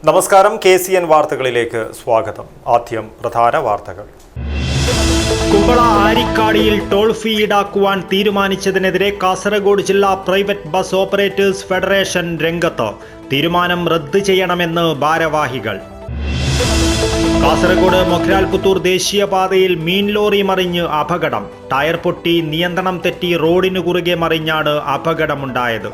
നമസ്കാരം KCN വാർത്തകളിലേക്ക് സ്വാഗതം. ആദ്യം പ്രധാന വാർത്തകൾ. കുമ്പള ആരിക്കാടിയിൽ ടോൾ ഫീ ഈടാക്കുവാൻ തീരുമാനിച്ചതിനെതിരെ കാസർഗോഡ് ജില്ലാ പ്രൈവറ്റ് ബസ് ഓപ്പറേറ്റേഴ്സ് ഫെഡറേഷൻ രംഗത്ത്. തീരുമാനം റദ്ദ് ചെയ്യണമെന്ന് ഭാരവാഹികൾ. കാസർഗോഡ് മൊഗ്രാൽപുത്തൂർ ദേശീയപാതയിൽ മീൻ ലോറി മറിഞ്ഞ് അപകടം. ടയർ പൊട്ടി നിയന്ത്രണം തെറ്റി റോഡിനു കുറുകെ മറിഞ്ഞാണ് അപകടമുണ്ടായത്.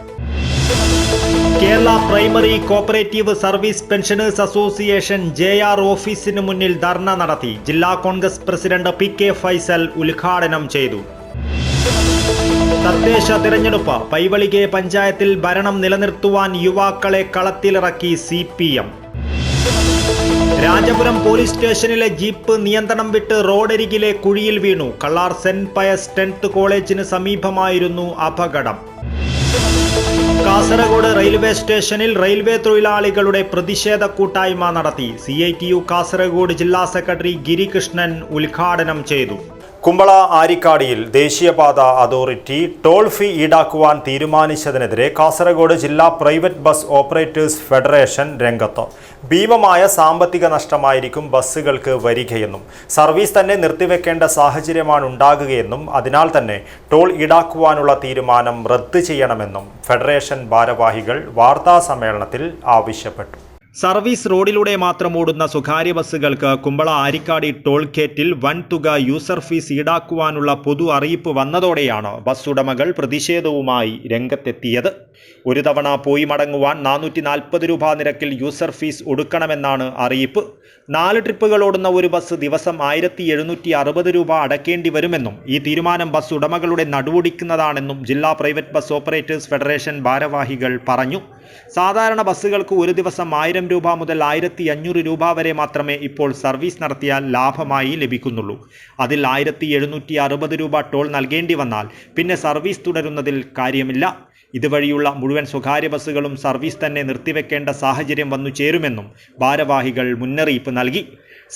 Kerala primary cooperative service pensioners association JR ഓഫീസിന് മുന്നിൽ ധർണ നടത്തി. ജില്ലാ കോൺഗ്രസ് പ്രസിഡന്റ് PK ഫൈസൽ ഉദ്ഘാടനം ചെയ്തു. തദ്ദേശ തിരഞ്ഞെടുപ്പ്. പൈവളികെ പഞ്ചായത്തിൽ ഭരണം നിലനിർത്തുവാൻ യുവാക്കളെ കളത്തിലിറക്കി CPM. രാജപുരം പോലീസ് സ്റ്റേഷനിലെ ജീപ്പ് നിയന്ത്രണം വിട്ട് റോഡരികിലെ കുഴിയിൽ വീണു. കള്ളാർ സെന്റ് പയസ് 10th കോളേജിന് സമീപമായിരുന്നു അപകടം. കാസർഗോഡ് റെയിൽവേ സ്റ്റേഷനിൽ റെയിൽവേ തൊഴിലാളികളുടെ പ്രതിഷേധ കൂട്ടായ്മ നടത്തി. CITU കാസർഗോഡ് ജില്ലാ സെക്രട്ടറി ഗിരികൃഷ്ണൻ ഉദ്ഘാടനം ചെയ്തു. കുമ്പള ആരിക്കാടിയിൽ ദേശീയപാത അതോറിറ്റി ടോൾ ഫീ ഈടാക്കുവാൻ തീരുമാനിച്ചതിനെതിരെ കാസർഗോഡ് ജില്ലാ പ്രൈവറ്റ് ബസ് ഓപ്പറേറ്റേഴ്സ് ഫെഡറേഷൻ രംഗത്ത്. ഭീമമായ സാമ്പത്തിക നഷ്ടമായിരിക്കും ബസ്സുകൾക്ക് വരികയെന്നും സർവീസ് തന്നെ നിർത്തിവെക്കേണ്ട സാഹചര്യമാണ് ഉണ്ടാകുകയെന്നും അതിനാൽ തന്നെ ടോൾ ഈടാക്കുവാനുള്ള തീരുമാനം റദ്ദ് ചെയ്യണമെന്നും ഫെഡറേഷൻ ഭാരവാഹികൾ വാർത്താസമ്മേളനത്തിൽ ആവശ്യപ്പെട്ടു. സർവീസ് റോഡിലൂടെ മാത്രം ഓടുന്ന സ്വകാര്യ ബസ്സുകൾക്ക് കുമ്പള ആരിക്കാടി ടോൾ ഗേറ്റിൽ വൻതുക യൂസർ ഫീസ് ഈടാക്കുവാനുള്ള പൊതു അറിയിപ്പ് വന്നതോടെയാണ് ബസ് ഉടമകൾ പ്രതിഷേധവുമായി രംഗത്തെത്തിയത്. ഒരു തവണ പോയി മടങ്ങുവാൻ 440 രൂപ നിരക്കിൽ യൂസർ ഫീസ് ഒടുക്കണമെന്നാണ് അറിയിപ്പ്. 4 ട്രിപ്പുകൾ ഓടുന്ന ഒരു ബസ് ദിവസം 1760 രൂപ അടക്കേണ്ടി വരുമെന്നും ഈ തീരുമാനം ബസ് ഉടമകളുടെ നടുവൊടിക്കുന്നതാണെന്നും ജില്ലാ പ്രൈവറ്റ് ബസ് ഓപ്പറേറ്റേഴ്സ് ഫെഡറേഷൻ ഭാരവാഹികൾ പറഞ്ഞു. സാധാരണ ബസ്സുകൾക്ക് ഒരു ദിവസം 1000 രൂപ മുതൽ 1500 രൂപ വരെ മാത്രമേ ഇപ്പോൾ സർവീസ് നടത്തിയാൽ ലാഭമായി ലഭിക്കുന്നുള്ളൂ. അതിൽ 1760 രൂപ ടോൾ നൽകേണ്ടി വന്നാൽ പിന്നെ സർവീസ് തുടരുന്നതിൽ കാര്യമില്ല. ഇതുവഴിയുള്ള മുഴുവൻ സ്വകാര്യ ബസ്സുകളും സർവീസ് തന്നെ നിർത്തിവെക്കേണ്ട സാഹചര്യം വന്നു ചേരുമെന്നും ഭാരവാഹികൾ മുന്നറിയിപ്പ് നൽകി.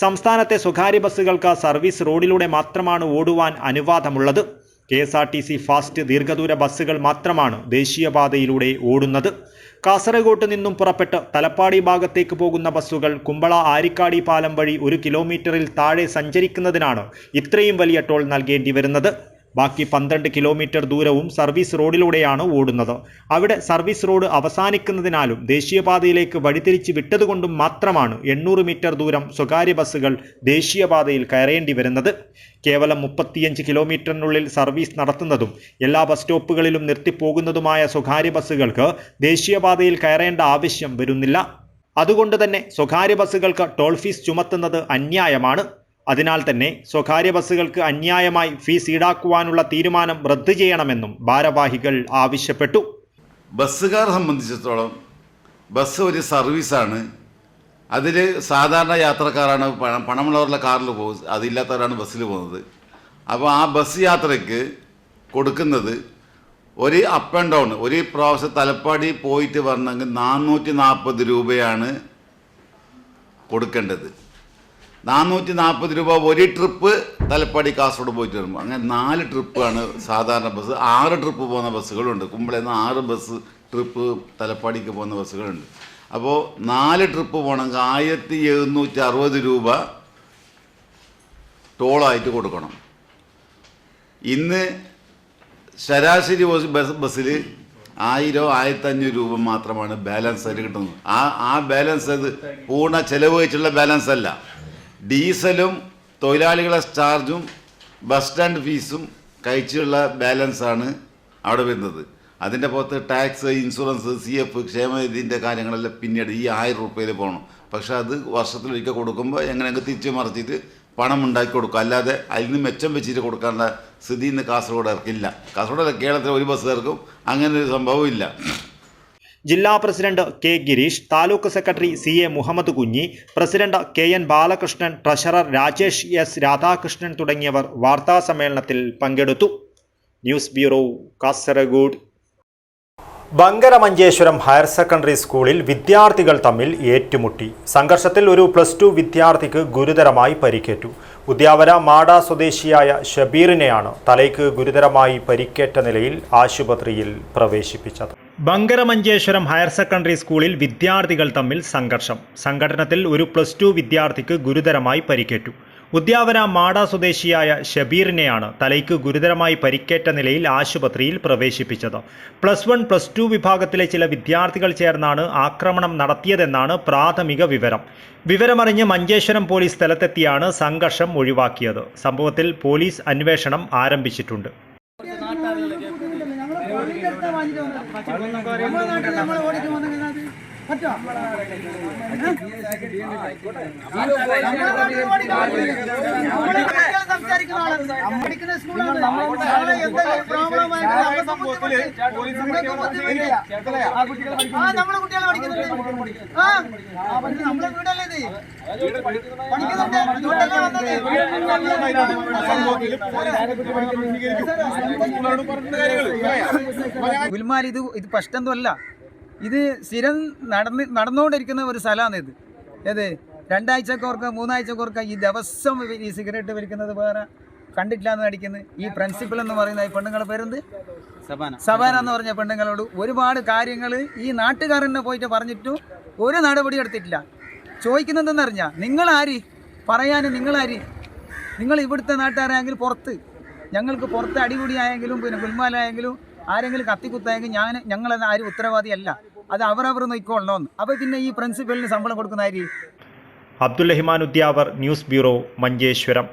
സംസ്ഥാനത്തെ സ്വകാര്യ ബസ്സുകൾക്ക് സർവീസ് റോഡിലൂടെ മാത്രമാണ് ഓടുവാൻ അനുവാദമുള്ളത്. KSRTC ഫാസ്റ്റ് ദീർഘദൂര ബസ്സുകൾ മാത്രമാണ് ദേശീയപാതയിലൂടെ ഓടുന്നത്. കാസർഗോഡ് നിന്നും പുറപ്പെട്ട് തലപ്പാടി ഭാഗത്തേക്ക് പോകുന്ന ബസ്സുകൾ കുമ്പള ആരിക്കാടി പാലം വഴി 1 കിലോമീറ്ററിൽ താഴെ സഞ്ചരിക്കുന്നതിനാണ് ഇത്രയും വലിയ ടോൾ നൽകേണ്ടി വരുന്നത്. ബാക്കി 12 കിലോമീറ്റർ ദൂരവും സർവീസ് റോഡിലൂടെയാണ് ഓടുന്നത്. അവിടെ സർവീസ് റോഡ് അവസാനിക്കുന്നതിനാലും ദേശീയപാതയിലേക്ക് വഴിതിരിച്ച് വിട്ടതുകൊണ്ടും മാത്രമാണ് 800 മീറ്റർ ദൂരം സ്വകാര്യ ബസ്സുകൾ ദേശീയപാതയിൽ കയറേണ്ടി വരുന്നത്. കേവലം 35 കിലോമീറ്ററിനുള്ളിൽ സർവീസ് നടത്തുന്നതും എല്ലാ ബസ് സ്റ്റോപ്പുകളിലും നിർത്തിപ്പോകുന്നതുമായ സ്വകാര്യ ബസ്സുകൾക്ക് ദേശീയപാതയിൽ കയറേണ്ട ആവശ്യം വരുന്നില്ല. അതുകൊണ്ട് തന്നെ സ്വകാര്യ ബസ്സുകൾക്ക് ടോൾ ഫീസ് ചുമത്തുന്നത് അന്യായമാണ്. അതിനാൽ തന്നെ സ്വകാര്യ ബസ്സുകൾക്ക് അന്യായമായി ഫീസ് ഈടാക്കുവാനുള്ള തീരുമാനം റദ്ദ് ചെയ്യണമെന്നും ഭാരവാഹികൾ ആവശ്യപ്പെട്ടു. ബസ്സുകാരെ സംബന്ധിച്ചിടത്തോളം ബസ് ഒരു സർവീസാണ്. അതിൽ സാധാരണ യാത്രക്കാരാണ് പണമുള്ളവരുടെ കാറിൽ പോകും, അതില്ലാത്തവരാണ് ബസ്സിൽ പോകുന്നത്. അപ്പോൾ ആ ബസ് യാത്രയ്ക്ക് കൊടുക്കുന്നത് ഒരു അപ്പ് ആൻഡ് ഡൗൺ ഒരു പ്രാവശ്യം തലപ്പാടി പോയിട്ട് വരണമെങ്കിൽ 440 രൂപയാണ് കൊടുക്കേണ്ടത്. 440 രൂപ ഒരു ട്രിപ്പ് തലപ്പാടി കാസർഗോഡ് പോയിട്ട് വരുമ്പോൾ. അങ്ങനെ 4 ട്രിപ്പാണ് സാധാരണ ബസ്. 6 ട്രിപ്പ് പോകുന്ന ബസ്സുകളുണ്ട്. കുമ്പളയിൽ നിന്ന് 6 ബസ് ട്രിപ്പ് തലപ്പാടിക്ക് പോകുന്ന ബസ്സുകളുണ്ട്. അപ്പോൾ 4 ട്രിപ്പ് പോകണമെങ്കിൽ 1760 രൂപ ടോളായിട്ട് കൊടുക്കണം. ഇന്ന് ശരാശരി ബസ്സിൽ 1000-1500 രൂപ മാത്രമാണ് ബാലൻസ് ആയിട്ട് കിട്ടുന്നത്. ആ ബാലൻസ് അത് പൂർണ്ണ ചെലവ് വെച്ചുള്ള ബാലൻസ് അല്ല. ഡീസലും തൊഴിലാളികളെ ചാർജും ബസ് സ്റ്റാൻഡ് ഫീസും കഴിച്ചുള്ള ബാലൻസാണ് അവിടെ വരുന്നത്. അതിൻ്റെ പുറത്ത് ടാക്സ്, ഇൻഷുറൻസ്, CF, ക്ഷേമനിധിൻ്റെ കാര്യങ്ങളെല്ലാം പിന്നീട് ഈ 1000 രൂപയിൽ പോകണം. പക്ഷേ അത് വർഷത്തിലൊരിക്കൽ കൊടുക്കുമ്പോൾ എങ്ങനെയെങ്കിലും തിരിച്ചു മറിച്ചിട്ട് പണം ഉണ്ടാക്കി കൊടുക്കും. അല്ലാതെ അതിൽ നിന്ന് മെച്ചം വെച്ചിട്ട് കൊടുക്കേണ്ട സ്ഥിതി ഇന്ന് കാസർഗോഡ് ഇറക്കില്ല. കാസർഗോഡ് കേരളത്തിലെ ഒരു ബസ്സുകാർക്കും അങ്ങനെ ഒരു സംഭവം ഇല്ല. ജില്ലാ president K Girish, taluk secretary CA Muhammad Kunhi, president KN Balakrishnan, treasurer Rajesh S Radhakrishnan തുടങ്ങിയവർ വാർത്താസമ്മേളനത്തിൽ പങ്കെടുത്തു. News bureau, Kasaragod. Bankaramanjeshwaram higher secondary സ്കൂളിൽ വിദ്യാർത്ഥികൾ തമ്മിൽ ഏറ്റുമുട്ടി. സംഘർഷത്തിൽ ഒരു +2 വിദ്യാർത്ഥിക്ക് ഗുരുതരമായി പരിക്കേറ്റു. ഉദ്യാവര മാട സ്വദേശിയായ ഷബീറിനെയാണ് തലയ്ക്ക് ഗുരുതരമായി പരിക്കേറ്റ നിലയിൽ ആശുപത്രിയിൽ പ്രവേശിപ്പിച്ചത്. ബങ്കരമഞ്ചേശ്വരം ഹയർ സെക്കൻഡറി സ്കൂളിൽ വിദ്യാർത്ഥികൾ തമ്മിൽ സംഘർഷം. സംഘടനത്തിൽ ഒരു +2 വിദ്യാർത്ഥിക്ക് ഗുരുതരമായി പരിക്കേറ്റു. ഉദ്യാവന മാട സ്വദേശിയായ ഷബീറിനെയാണ് തലയ്ക്ക് ഗുരുതരമായി പരിക്കേറ്റ നിലയിൽ ആശുപത്രിയിൽ പ്രവേശിപ്പിച്ചത്. +1, +2 വിഭാഗത്തിലെ ചില വിദ്യാർത്ഥികൾ ചേർന്നാണ് ആക്രമണം നടത്തിയതെന്നാണ് പ്രാഥമിക വിവരം. വിവരമറിഞ്ഞ് മഞ്ചേശ്വരം പോലീസ് സ്ഥലത്തെത്തിയാണ് സംഘർഷം ഒഴിവാക്കിയത്. സംഭവത്തിൽ പോലീസ് അന്വേഷണം ആരംഭിച്ചിട്ടുണ്ട്. ഗുൽമാൽ ഇത് പ്രശ്നമൊന്നുമല്ല. ഇത് സ്ഥിരം നടന്നുകൊണ്ടിരിക്കുന്ന ഒരു സ്ഥലമാണ് ഇത്. ഏത് 2 ആഴ്ചക്കോർക്ക് 3 ആഴ്ചക്കോർക്ക് ഈ ദിവസം ഈ സിഗരറ്റ് വലിക്കുന്നത് വേറെ കണ്ടിട്ടില്ല എന്ന് നടിക്കുന്നത്. ഈ പ്രിൻസിപ്പൽ എന്ന് പറയുന്ന ഈ പെണ്ണുങ്ങളുടെ പേരെന്ത്, സബാന എന്ന് പറഞ്ഞ പെണ്ണുങ്ങളോട് ഒരുപാട് കാര്യങ്ങൾ ഈ നാട്ടുകാരനെ പോയിട്ട് പറഞ്ഞിട്ടും ഒരു നടപടി എടുത്തിട്ടില്ല. ചോദിക്കുന്നതെന്നറിഞ്ഞാൽ നിങ്ങളാര് പറയാൻ, നിങ്ങളാര്? നിങ്ങൾ ഇവിടുത്തെ നാട്ടുകാരായെങ്കിൽ പുറത്ത്, ഞങ്ങൾക്ക് പുറത്ത് അടിപൊളിയായെങ്കിലും പിന്നെ ഗുൽമാലായെങ്കിലും ആരെങ്കിലും കത്തിക്കുത്തായെങ്കിൽ ഞങ്ങളത് ആരും ഉത്തരവാദിയല്ല. അത് അവരവർ നോക്കിക്കൊള്ളണമെന്ന്. അപ്പോൾ പിന്നെ ഈ പ്രിൻസിപ്പലിന് ശമ്പളം കൊടുക്കുന്ന ആര്? അബ്ദുൽ-റഹ്മാൻ ഉദ്യാവർ, ന്യൂസ് ബ്യൂറോ, മഞ്ചേശ്വരം.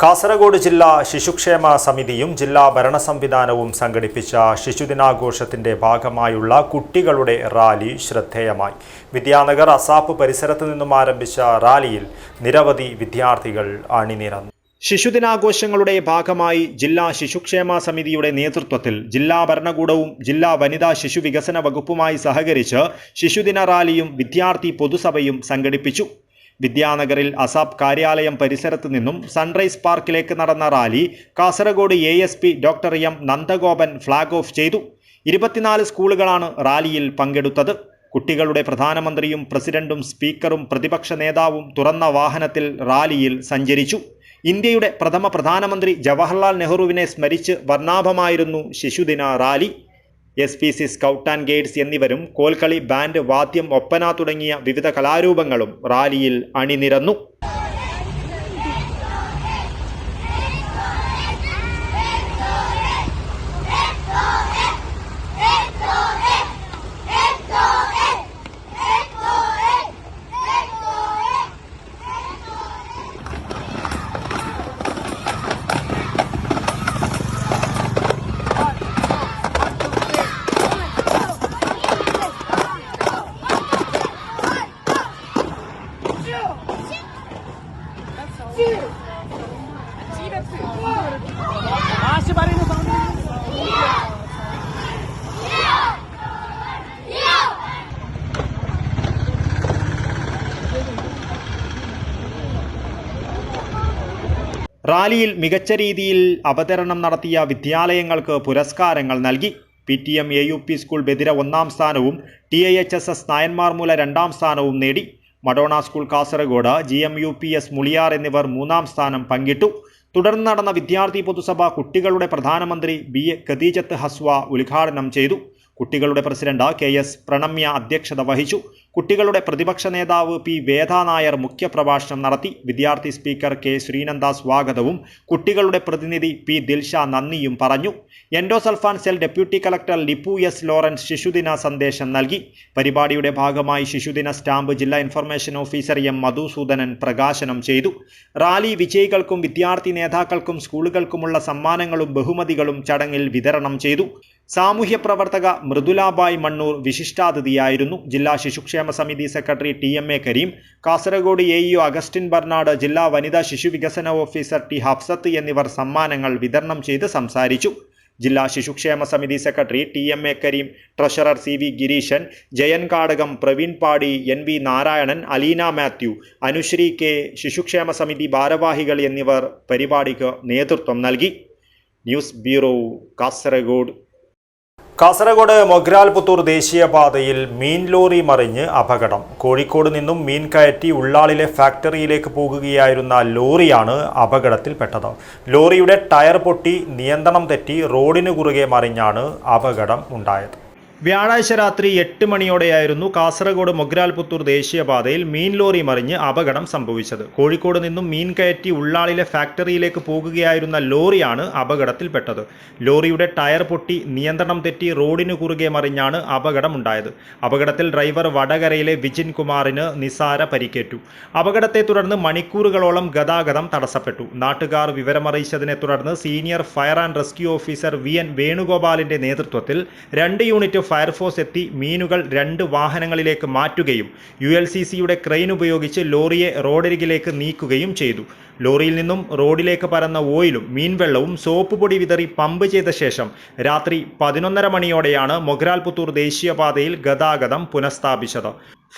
കാസർഗോഡ് ജില്ലാ ശിശുക്ഷേമ സമിതിയും ജില്ലാ ഭരണ സംവിധാനവും സംഘടിപ്പിച്ച ശിശുദിനാഘോഷത്തിന്റെ ഭാഗമായുള്ള കുട്ടികളുടെ റാലി ശ്രദ്ധേയമായി. വിദ്യാനഗർ അസാപ്പ് പരിസരത്ത് നിന്നും ആരംഭിച്ച റാലിയിൽ നിരവധി വിദ്യാർത്ഥികൾ അണിനിരന്നു. ശിശുദിനാഘോഷങ്ങളുടെ ഭാഗമായി ജില്ലാ ശിശുക്ഷേമ സമിതിയുടെ നേതൃത്വത്തിൽ ജില്ലാ ഭരണകൂടവും ജില്ലാ വനിതാ ശിശു വികസന വകുപ്പുമായി സഹകരിച്ച് ശിശുദിന റാലിയും വിദ്യാർത്ഥി പൊതുസഭയും സംഘടിപ്പിച്ചു. വിദ്യാനഗറിൽ അസാപ്പ് കാര്യാലയം പരിസരത്ത് നിന്നും സൺറൈസ് പാർക്കിലേക്ക് നടന്ന rally Kasaragod ASP doctor M Nandagopan flag off ചെയ്തു. 24 സ്കൂളുകളാണ് റാലിയിൽ പങ്കെടുത്തത്. കുട്ടികളുടെ പ്രധാനമന്ത്രിയും പ്രസിഡന്റും സ്പീക്കറും പ്രതിപക്ഷ നേതാവും തുറന്ന വാഹനത്തിൽ റാലിയിൽ സഞ്ചരിച്ചു. ഇന്ത്യയുടെ പ്രഥമ പ്രധാനമന്ത്രി ജവഹർലാൽ നെഹ്റുവിനെ സ്മരിച്ച് വർണ്ണാഭമായിരുന്നു ശിശുദിന rally. SPC scout and guides എന്നിവരും കോൽക്കളി, ബാൻഡ്, വാദ്യം, ഒപ്പന തുടങ്ങിയ വിവിധ കലാരൂപങ്ങളും റാലിയിൽ അണിനിരന്നു. റാലിയിൽ മികച്ച രീതിയിൽ അവതരണം നടത്തിയ വിദ്യാലയങ്ങൾക്ക് പുരസ്കാരങ്ങൾ നൽകി. PTM AUP സ്കൂൾ ബദിര 1ാം സ്ഥാനവും TIHSS നായന്മാർമൂല 2ാം സ്ഥാനവും നേടി. മഡോണ സ്കൂൾ കാസർഗോഡ്, GMUPS മുളിയാർ എന്നിവർ 3ാം സ്ഥാനം പങ്കിട്ടു. തുടർന്ന് നടന്ന വിദ്യാർത്ഥി പൊതുസഭ കുട്ടികളുടെ പ്രധാനമന്ത്രി BA ഖദീജത്ത് ഹസ്വ ഉദ്ഘാടനം ചെയ്തു. കുട്ടികളുടെ പ്രസിഡന്റ് KS പ്രണമ്യ അധ്യക്ഷത വഹിച്ചു. കുട്ടികളുടെ പ്രതിപക്ഷ നേതാവ് P വേദ നായർ മുഖ്യപ്രഭാഷണം നടത്തി. വിദ്യാർത്ഥി സ്പീക്കർ K ശ്രീനന്ദ സ്വാഗതവും കുട്ടികളുടെ പ്രതിനിധി P ദിൽഷ നന്ദിയും പറഞ്ഞു. Endosulfan cell deputy collector Lipu S Lawrence ശിശുദിന സന്ദേശം നൽകി. പരിപാടിയുടെ ഭാഗമായി ശിശുദിന സ്റ്റാമ്പ് ജില്ലാ ഇൻഫർമേഷൻ ഓഫീസർ M മധുസൂദനൻ പ്രകാശനം ചെയ്തു. റാലി വിജയികൾക്കും വിദ്യാർത്ഥി നേതാക്കൾക്കും സ്കൂളുകൾക്കുമുള്ള സമ്മാനങ്ങളും ബഹുമതികളും ചടങ്ങിൽ വിതരണം ചെയ്തു. സാമൂഹ്യ പ്രവർത്തക മൃദുലാബായ് മണ്ണൂർ വിശിഷ്ടാതിഥിയായിരുന്നു. ജില്ലാ ശിശുക്ഷേമ സമിതി secretary TMA Kareem, Kasaragod AEO Augustine Bernard, ജില്ലാ വനിതാ ശിശു വികസന ഓഫീസർ T ഹഫ്സത്ത് എന്നിവർ സമ്മാനങ്ങൾ വിതരണം ചെയ്ത് സംസാരിച്ചു. ജില്ലാ ശിശുക്ഷേമ സമിതി secretary TMA Kareem, treasurer CV Gireeshan, Jayan Kadakam, Praveen Padi, NV Narayanan, Aleena Mathew, Anusree K, ശിശുക്ഷേമ സമിതി ഭാരവാഹികൾ എന്നിവർ പരിപാടിക്ക് നേതൃത്വം നൽകി. News bureau, Kasaragod. കാസർഗോഡ് മൊഗ്രാൽ പുത്തൂർ ദേശീയപാതയിൽ മീൻ ലോറി മറിഞ്ഞ് അപകടം. കോഴിക്കോട് നിന്നും മീൻ കയറ്റി ഉള്ളാളിലെ ഫാക്ടറിയിലേക്ക് പോകുകയായിരുന്ന ലോറിയാണ് അപകടത്തിൽപ്പെട്ടത്. ലോറിയുടെ ടയർ പൊട്ടി നിയന്ത്രണം തെറ്റി റോഡിന് കുറുകെ മറിഞ്ഞാണ് അപകടം ഉണ്ടായത്. വ്യാഴാഴ്ച രാത്രി 8 മണിയോടെയായിരുന്നു കാസർഗോഡ് മൊഗ്രാൽ പുത്തൂർ ദേശീയപാതയിൽ മീൻ ലോറി മറിഞ്ഞ് അപകടം സംഭവിച്ചത്. കോഴിക്കോട് നിന്നും മീൻ കയറ്റി ഉള്ളാളിലെ ഫാക്ടറിയിലേക്ക് പോകുകയായിരുന്ന ലോറിയാണ് അപകടത്തിൽപ്പെട്ടത്. ലോറിയുടെ ടയർ പൊട്ടി നിയന്ത്രണം തെറ്റി റോഡിന് കുറുകെ മറിഞ്ഞാണ് അപകടമുണ്ടായത്. അപകടത്തിൽ ഡ്രൈവർ വടകരയിലെ വിജിൻ കുമാറിന് നിസാര പരിക്കേറ്റു. അപകടത്തെ തുടർന്ന് മണിക്കൂറുകളോളം ഗതാഗതം തടസ്സപ്പെട്ടു. നാട്ടുകാർ വിവരമറിയിച്ചതിനെ തുടർന്ന് senior fire and rescue officer VN വേണുഗോപാലിന്റെ നേതൃത്വത്തിൽ 2 യൂണിറ്റ് ഫയർഫോഴ്സ് എത്തി മീനുകൾ 2 വാഹനങ്ങളിലേക്ക് മാറ്റുകയും ULCCയുടെ ക്രെയിൻ ഉപയോഗിച്ച് ലോറിയെ റോഡരികിലേക്ക് നീക്കുകയും ചെയ്തു. ലോറിയിൽ നിന്നും റോഡിലേക്ക് പരന്ന ഓയിലും മീൻവെള്ളവും സോപ്പ് പൊടി വിതറി പമ്പ് ചെയ്ത ശേഷം രാത്രി 11:30 മണിയോടെയാണ് മൊഗ്രാൽ പുത്തൂർ ദേശീയപാതയിൽ ഗതാഗതം പുനഃസ്ഥാപിച്ചത്.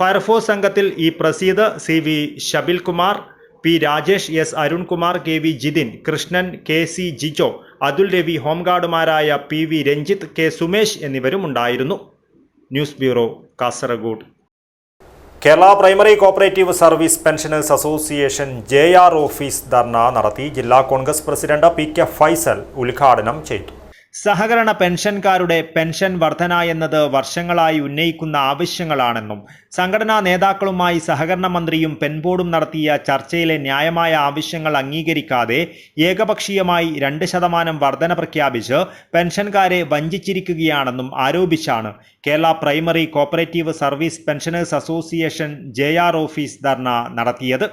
ഫയർഫോഴ്സ് സംഘത്തിൽ E Praseed, CV Shabilkumar, P Rajesh, S Arunkumar, KV Jithin, Krishnan, KC Jijo, Athul Ravi, ഹോംഗാർഡുമാരായ PV രഞ്ജിത്ത്, K സുമേഷ് എന്നിവരും ഉണ്ടായിരുന്നു. News bureau, Kasaragod. Kerala primary cooperative service pensioners association JR office dharna നടത്തി. ജില്ലാ കോൺഗ്രസ് പ്രസിഡന്റ് PK ഫൈസൽ ഉദ്ഘാടനം ചെയ്തു. സഹകരണ പെൻഷൻകാരുടെ പെൻഷൻ വർധന എന്നത് വർഷങ്ങളായി ഉന്നയിക്കുന്ന ആവശ്യങ്ങളാണെന്നും സംഘടനാ നേതാക്കളുമായി സഹകരണ മന്ത്രിയും പെൻബോർഡും നടത്തിയ ചർച്ചയിലെ ന്യായമായ ആവശ്യങ്ങൾ അംഗീകരിക്കാതെ ഏകപക്ഷീയമായി 2% വർധന പ്രഖ്യാപിച്ച് പെൻഷൻകാരെ വഞ്ചിച്ചിരിക്കുകയാണെന്നും ആരോപിച്ചാണ് Kerala primary cooperative service pensioners association JR office dharna നടത്തിയത്.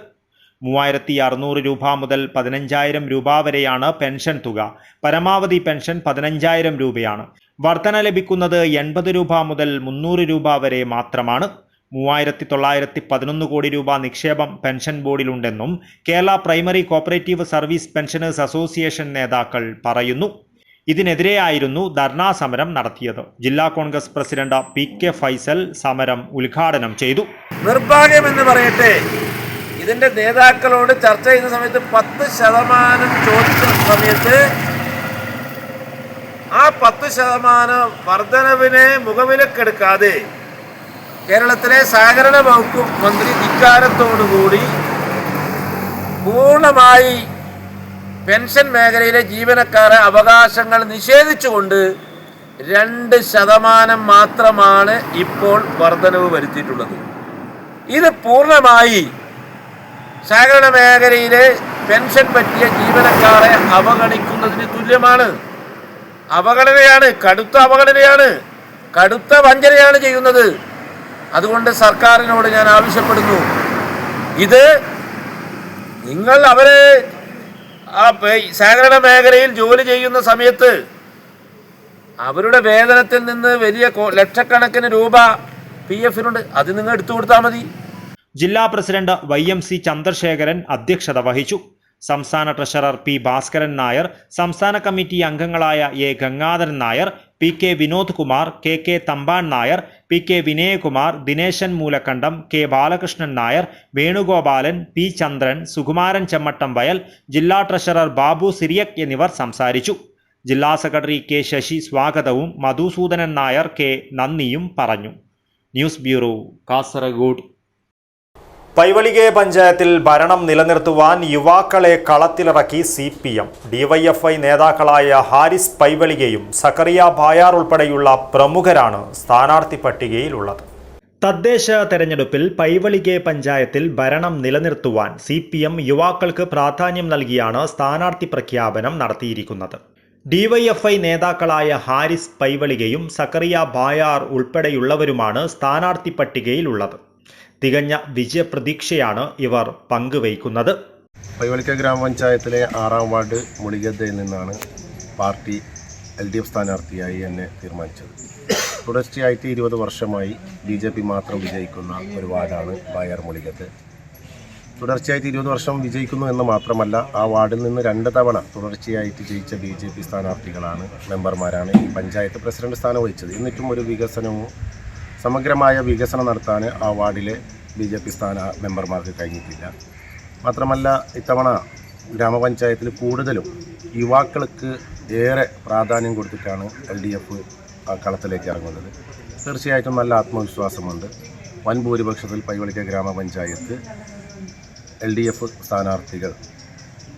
3600 രൂപ മുതൽ 15,000 രൂപ വരെയാണ് പെൻഷൻ തുക. പരമാവധി പെൻഷൻ 15,000 രൂപയാണ്. വർധന ലഭിക്കുന്നത് 80 രൂപ മുതൽ 300 രൂപ വരെ മാത്രമാണ്. 3,911 കോടി രൂപ നിക്ഷേപം പെൻഷൻ ബോർഡിലുണ്ടെന്നും Kerala primary cooperative service pensioners association നേതാക്കൾ പറയുന്നു. ഇതിനെതിരെയായിരുന്നു ധർണാ സമരം നടത്തിയത്. ജില്ലാ കോൺഗ്രസ് പ്രസിഡന്റ് PK ഫൈസൽ സമരം ഉദ്ഘാടനം ചെയ്തു. നിർഭാഗ്യമെന്ന് പറയട്ടെ, ഇതിൻ്റെ നേതാക്കളോട് ചർച്ച ചെയ്യുന്ന സമയത്ത് 10% ചോദിച്ച സമയത്ത് ആ 10% വർധനവിനെ മുഖവിലക്കെടുക്കാതെ കേരളത്തിലെ സഹകരണ വകുപ്പ് മന്ത്രി ധിക്കാരത്തോടുകൂടി പൂർണ്ണമായി പെൻഷൻ മേഖലയിലെ ജീവനക്കാരെ അവകാശങ്ങൾ നിഷേധിച്ചുകൊണ്ട് 2% മാത്രമാണ് ഇപ്പോൾ വർധനവ് വരുത്തിയിട്ടുള്ളത്. ഇത് പൂർണ്ണമായി സഹകരണ മേഖലയിലെ പെൻഷൻ പറ്റിയ ജീവനക്കാരെ അവഗണിക്കുന്നതിന് തുല്യമാണ്. അവഗണനയാണ്, കടുത്ത അവഗണനയാണ്, കടുത്ത വഞ്ചനയാണ് ചെയ്യുന്നത്. അതുകൊണ്ട് സർക്കാരിനോട് ഞാൻ ആവശ്യപ്പെടുന്നു, ഇത് നിങ്ങൾ അവരെ സഹകരണ മേഖലയിൽ ജോലി ചെയ്യുന്ന സമയത്ത് അവരുടെ വേതനത്തിൽ നിന്ന് വലിയ ലക്ഷക്കണക്കിന് രൂപ PF-നുണ്ട്, അത് നിങ്ങൾ എടുത്തു കൊടുത്താൽ മതി. ജില്ലാ പ്രസിഡന്റ് YMC ചന്ദ്രശേഖരൻ അധ്യക്ഷത വഹിച്ചു. സംസ്ഥാന ട്രഷറർ P ഭാസ്കരൻ നായർ, സംസ്ഥാന കമ്മിറ്റി അംഗങ്ങളായ A Gangadharan Nair, PK Vinod Kumar, KK Thampan Nair, PK Vinayakumar, Dineshan Moolakandam, K Balakrishnan Nair, Venugopalan, P ചന്ദ്രൻ, സുകുമാരൻ ചെമ്മട്ടം വയൽ, ജില്ലാ ട്രഷറർ ബാബു സിറിയക് എന്നിവർ സംസാരിച്ചു. ജില്ലാ സെക്രട്ടറി K ശശി സ്വാഗതവും മധുസൂദനൻ നായർ K നന്ദിയും പറഞ്ഞു. News bureau, Kasaragod. പൈവളികെ പഞ്ചായത്തിൽ ഭരണം നിലനിർത്തുവാൻ യുവാക്കളെ കളത്തിലിറക്കി CPM. DYFI നേതാക്കളായ ഹാരിസ് പൈവളികയും സക്കറിയ ബായാർ ഉൾപ്പെടെയുള്ള പ്രമുഖരാണ് സ്ഥാനാർത്ഥി പട്ടികയിലുള്ളത്. തദ്ദേശ തെരഞ്ഞെടുപ്പിൽ പൈവളികെ പഞ്ചായത്തിൽ ഭരണം നിലനിർത്തുവാൻ CPM യുവാക്കൾക്ക് പ്രാധാന്യം നൽകിയാണ് സ്ഥാനാർത്ഥി പ്രഖ്യാപനം നടത്തിയിരിക്കുന്നത്. DYFI നേതാക്കളായ ഹാരിസ് പൈവളികയും സക്കറിയ ബായാർ ഉൾപ്പെടെയുള്ളവരുമാണ് സ്ഥാനാർത്ഥി പട്ടികയിലുള്ളത്. തികഞ്ഞ വിജയപ്രതീക്ഷയാണ് ഇവർ പങ്കുവയ്ക്കുന്നത്. പൈവളിക്ക ഗ്രാമപഞ്ചായത്തിലെ 6ാം വാർഡ് മുളിഗദ്ദയിൽ നിന്നാണ് പാർട്ടി LDF സ്ഥാനാർത്ഥിയായി എന്നെ തീരുമാനിച്ചത്. തുടർച്ചയായിട്ട് 20 വർഷമായി BJP മാത്രം വിജയിക്കുന്ന ഒരു വാർഡാണ് ബായാർ മുളിഗദ്ദ്. തുടർച്ചയായിട്ട് 20 വർഷം വിജയിക്കുന്നു എന്ന് മാത്രമല്ല, ആ വാർഡിൽ നിന്ന് 2 തവണ തുടർച്ചയായിട്ട് ജയിച്ച BJP സ്ഥാനാർത്ഥികളാണ്, മെമ്പർമാരാണ് ഈ പഞ്ചായത്ത് പ്രസിഡന്റ് സ്ഥാനം വഹിച്ചത്. എന്നിട്ടും ഒരു വികസനവും സമഗ്രമായ വികസനം നടത്താൻ ആ വാർഡിലെ BJP മെമ്പർമാർക്ക് കഴിഞ്ഞിട്ടില്ല. മാത്രമല്ല, ഇത്തവണ ഗ്രാമപഞ്ചായത്തിൽ കൂടുതലും യുവാക്കൾക്ക് ഏറെ പ്രാധാന്യം കൊടുത്തിട്ടാണ് LDF കളത്തിലേക്ക് ഇറങ്ങുന്നത്. തീർച്ചയായിട്ടും നല്ല ആത്മവിശ്വാസമുണ്ട്. വൻ ഭൂരിപക്ഷത്തിൽ പൈവളിക്ക ഗ്രാമപഞ്ചായത്ത് LDF സ്ഥാനാർത്ഥികൾ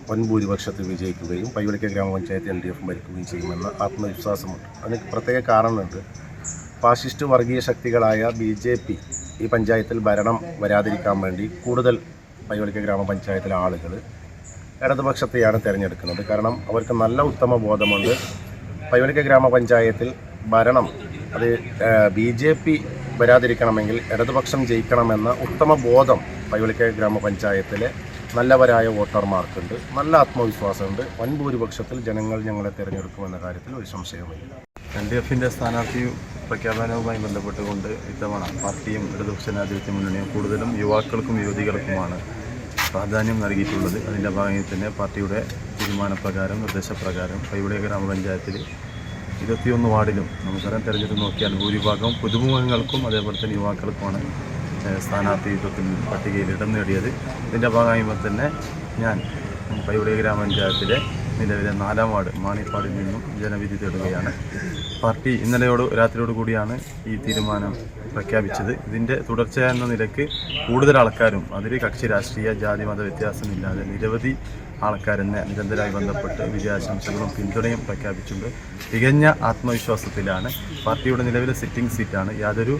വൻ ഭൂരിപക്ഷത്തിൽ വിജയിക്കുകയും പൈവളിക്ക ഗ്രാമപഞ്ചായത്ത് LDF ഭരിക്കുകയും ചെയ്യുമെന്ന ആത്മവിശ്വാസമുണ്ട്. അതിന് പ്രത്യേക കാരണമുണ്ട്. ഫാഷിസ്റ്റ് വർഗീയ ശക്തികളായ BJP ഈ പഞ്ചായത്തിൽ ഭരണം വരാതിരിക്കാൻ വേണ്ടി കൂടുതൽ പൈവളിക്ക ഗ്രാമപഞ്ചായത്തിലെ ആളുകൾ ഇടതുപക്ഷത്തെയാണ് തിരഞ്ഞെടുക്കുന്നത്. കാരണം അവർക്ക് നല്ല ഉത്തമ ബോധമുണ്ട്. പൈവളിക്ക ഗ്രാമപഞ്ചായത്തിൽ ഭരണം അത് BJP വരാതിരിക്കണമെങ്കിൽ ഇടതുപക്ഷം ജയിക്കണമെന്ന ഉത്തമ ബോധം പൈവളിക്ക ഗ്രാമപഞ്ചായത്തിലെ നല്ലവരായ വോട്ടർമാർക്കുണ്ട്. നല്ല ആത്മവിശ്വാസമുണ്ട്. വൻ ഭൂരിപക്ഷത്തിൽ ജനങ്ങൾ ഞങ്ങളെ തിരഞ്ഞെടുക്കുമെന്ന കാര്യത്തിൽ ഒരു സംശയവുമില്ല. LDFിൻ്റെ സ്ഥാനാർത്ഥി പ്രഖ്യാപനവുമായി ബന്ധപ്പെട്ടുകൊണ്ട് ഇത്തവണ പാർട്ടിയും ഇടതുപക്ഷ ജനാധിപത്യ മുന്നണിയും കൂടുതലും യുവാക്കൾക്കും യുവതികൾക്കുമാണ് പ്രാധാന്യം നൽകിയിട്ടുള്ളത്. അതിൻ്റെ ഭാഗമായി തന്നെ പാർട്ടിയുടെ തീരുമാനപ്രകാരം നിർദ്ദേശപ്രകാരം പൈവളിക്ക ഗ്രാമപഞ്ചായത്തിൽ 21 വാർഡിലും നമുക്കറിയാം തെരഞ്ഞെടുപ്പ് നോക്കിയാൽ ഭൂരിഭാഗം പുതുമുഖങ്ങൾക്കും അതേപോലെ തന്നെ യുവാക്കൾക്കുമാണ് സ്ഥാനാർത്ഥിത്വത്തിൽ പട്ടികയിൽ ഇടം നേടിയത്. ഇതിൻ്റെ ഭാഗമായി തന്നെ ഞാൻ പൈവളിക്ക ഗ്രാമപഞ്ചായത്തിലെ നിലവിലെ 4-ാം വാർഡ് മാണിപ്പാടിൽ നിന്നും ജനവിധി തേടുകയാണ്. പാർട്ടി രാത്രിയോട് കൂടിയാണ് ഈ തീരുമാനം പ്രഖ്യാപിച്ചത്. ഇതിൻ്റെ തുടർച്ച എന്ന നിലയ്ക്ക് കൂടുതൽ ആൾക്കാരും അതിൽ കക്ഷി രാഷ്ട്രീയ ജാതി മത വ്യത്യാസമില്ലാതെ നിരവധി ആൾക്കാരെന്നെ നിരന്തരമായി ബന്ധപ്പെട്ട് വിജയാശംസകളും പിന്തുണയും പ്രഖ്യാപിച്ചുകൊണ്ട് തികഞ്ഞ ആത്മവിശ്വാസത്തിലാണ്. പാർട്ടിയുടെ നിലവിലെ സിറ്റിംഗ് സീറ്റാണ്. യാതൊരു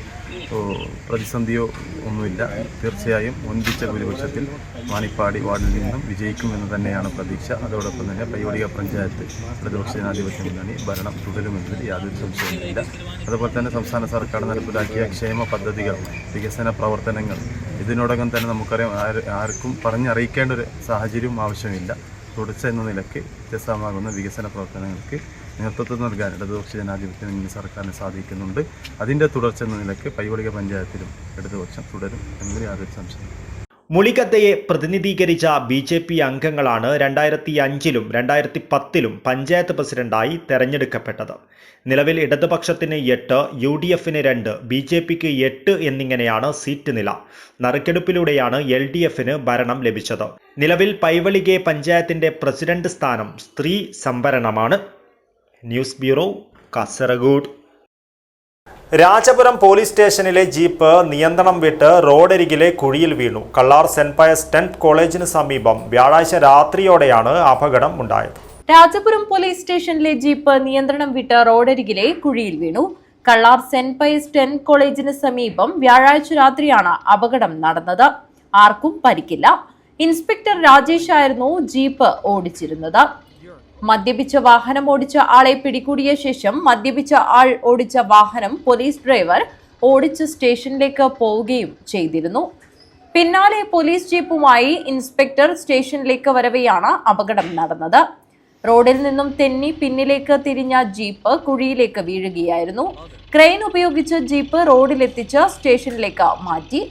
പ്രതിസന്ധിയോ ഒന്നുമില്ല. തീർച്ചയായും ഒൻപിച്ച ഭൂരിപക്ഷത്തിൽ മാണിപ്പാടി വാർഡിൽ നിന്നും വിജയിക്കുമെന്ന് തന്നെയാണ് പ്രതീക്ഷ. അതോടൊപ്പം തന്നെ പൈവളിക്ക പഞ്ചായത്ത് ഇടതുപക്ഷ ജനാധിപത്യ മുന്നണി ഭരണം തുടരുമെന്നതിൽ യാതൊരു സംശയവുമില്ല. അതുപോലെ തന്നെ സംസ്ഥാന സർക്കാർ നടപ്പിലാക്കിയ ക്ഷേമ പദ്ധതികൾ, വികസന പ്രവർത്തനങ്ങൾ ഇതിനോടകം തന്നെ നമുക്കറിയാം ആർക്കും പറഞ്ഞറിയിക്കേണ്ട ഒരു സാഹചര്യവും ആവശ്യമില്ല. തുടർച്ച എന്ന നിലയ്ക്ക് വ്യത്യസ്തമാകുന്ന വികസന പ്രവർത്തനങ്ങൾക്ക് നേതൃത്വം നൽകാൻ ഇടതുപക്ഷ ജനാധിപത്യ മുന്നണി സർക്കാരിന് സാധിക്കുന്നുണ്ട്. അതിൻ്റെ തുടർച്ച എന്ന നിലയ്ക്ക് പൈവളിക്ക പഞ്ചായത്തിലും ഇടതുപക്ഷം തുടരും എന്നതിൽ യാതൊരു സംശയമില്ല. മുളിഗദ്ദയെ പ്രതിനിധീകരിച്ച BJP അംഗങ്ങളാണ് 2005-ലും 2010-ലും പഞ്ചായത്ത് പ്രസിഡന്റായി തെരഞ്ഞെടുക്കപ്പെട്ടത്. നിലവിൽ ഇടതുപക്ഷത്തിന് 8, UDFന് 2, BJPക്ക് 8 എന്നിങ്ങനെയാണ് സീറ്റ് നില. നറുക്കെടുപ്പിലൂടെയാണ് LDFന് ഭരണം ലഭിച്ചത്. നിലവിൽ പൈവളിക പഞ്ചായത്തിന്റെ പ്രസിഡന്റ് സ്ഥാനം സ്ത്രീ സംവരണമാണ്. News bureau, Kasaragod. Rajapuram police സ്റ്റേഷനിലെ ജീപ്പ് നിയന്ത്രണം വിട്ട് റോഡരികിലെ കുഴിയിൽ വീണു. കള്ളാർ സെന്റ് പയസ് 10th കോളേജിന് സമീപം വ്യാഴാഴ്ച രാത്രിയോടെയാണ് അപകടം ഉണ്ടായത്. രാജപുരം പോലീസ് സ്റ്റേഷനിലെ ജീപ്പ് നിയന്ത്രണം വിട്ട് റോഡരികിലെ കുഴിയിൽ വീണു. കള്ളാർ സെന്റ് പയസ് 10th കോളേജിന് സമീപം വ്യാഴാഴ്ച രാത്രിയാണ് അപകടം നടന്നത്. ആർക്കും പരിക്കില്ല. ഇൻസ്പെക്ടർ രാജേഷ് ആയിരുന്നു ജീപ്പ് ഓടിച്ചിരുന്നത്. മദ്യപിച്ച വാഹനം ഓടിച്ച ആളെ പിടികൂടിയ ശേഷം മദ്യപിച്ച ആൾ ഓടിച്ച വാഹനം പോലീസ് ഡ്രൈവർ ഓടിച്ച് സ്റ്റേഷനിലേക്ക് പോവുകയും ചെയ്തിരുന്നു. പിന്നാലെ പോലീസ് ജീപ്പുമായി ഇൻസ്പെക്ടർ സ്റ്റേഷനിലേക്ക് വരവെയാണ് അപകടം നടന്നത്. റോഡിൽ നിന്നും തെന്നി പിന്നിലേക്ക് തിരിഞ്ഞ ജീപ്പ് കുഴിയിലേക്ക് വീഴുകയായിരുന്നു. ക്രെയിൻ ഉപയോഗിച്ച് ജീപ്പ് റോഡിലെത്തിച്ച് സ്റ്റേഷനിലേക്ക് മാറ്റി.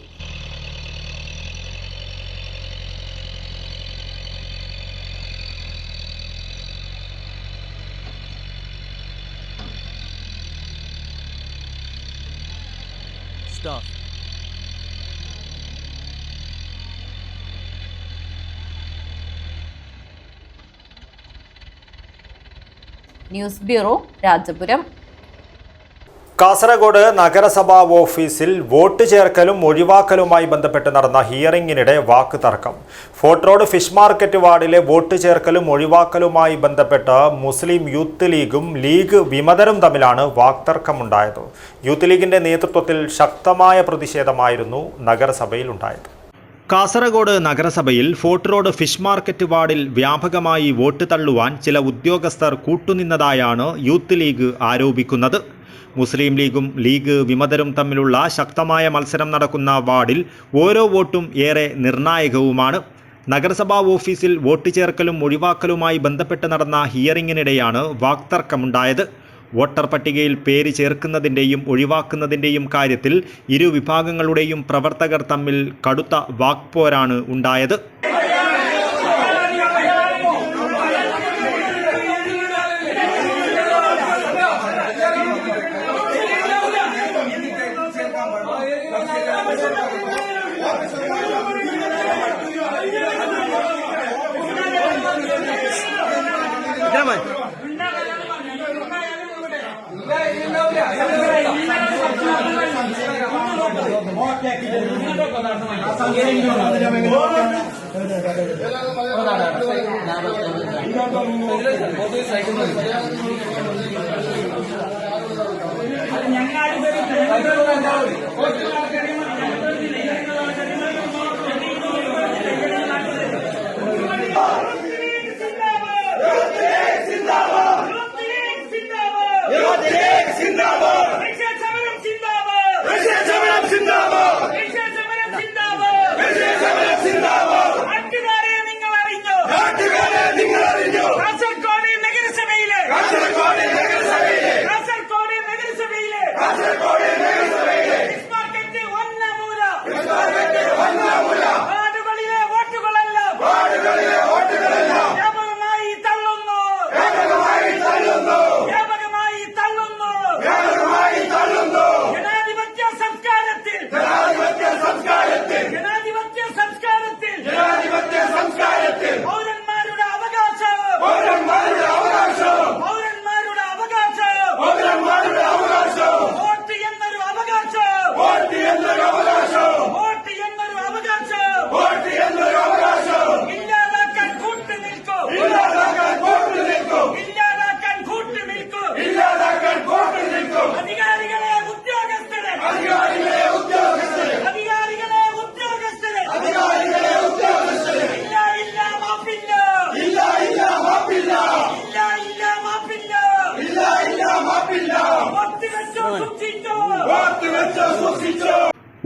News bureau, Rajapuram. കാസർഗോഡ് നഗരസഭാ ഓഫീസിൽ വോട്ട് ചേർക്കലും ഒഴിവാക്കലുമായി ബന്ധപ്പെട്ട് നടന്ന ഹിയറിംഗിനിടെ വാക്ക് തർക്കം. ഫോർട്ട് റോഡ് ഫിഷ് മാർക്കറ്റ് വാർഡിലെ വോട്ട് ചേർക്കലും ഒഴിവാക്കലുമായി ബന്ധപ്പെട്ട് മുസ്ലിം യൂത്ത് ലീഗും ലീഗ് വിമതരും തമ്മിലാണ് വാക്തർക്കമുണ്ടായത്. യൂത്ത് ലീഗിന്റെ നേതൃത്വത്തിൽ ശക്തമായ പ്രതിഷേധമായിരുന്നു നഗരസഭയിൽ ഉണ്ടായത്. കാസർഗോഡ് നഗരസഭയിൽ ഫോർട്ട് റോഡ് ഫിഷ് മാർക്കറ്റ് വാർഡിൽ വ്യാപകമായി വോട്ട് തള്ളുവാൻ ചില ഉദ്യോഗസ്ഥർ കൂട്ടുനിന്നതായാണ് യൂത്ത് ലീഗ് ആരോപിക്കുന്നത്. മുസ്ലിം ലീഗും ലീഗ് വിമതരും തമ്മിലുള്ള ശക്തമായ മത്സരം നടക്കുന്ന വാർഡിൽ ഓരോ വോട്ടും ഏറെ നിർണായകവുമാണ്. നഗരസഭാ ഓഫീസിൽ വോട്ട് ചേർക്കലും ഒഴിവാക്കലുമായി ബന്ധപ്പെട്ട് നടന്ന ഹിയറിംഗിനിടെയാണ് വാക്തർക്കമുണ്ടായത്. വോട്ടർ പട്ടികയിൽ പേര് ചേർക്കുന്നതിൻ്റെയും ഒഴിവാക്കുന്നതിൻ്റെയും കാര്യത്തിൽ ഇരു വിഭാഗങ്ങളുടെയും പ്രവർത്തകർ തമ്മിൽ കടുത്ത വാക്പോരാണ് ഉണ്ടായത്.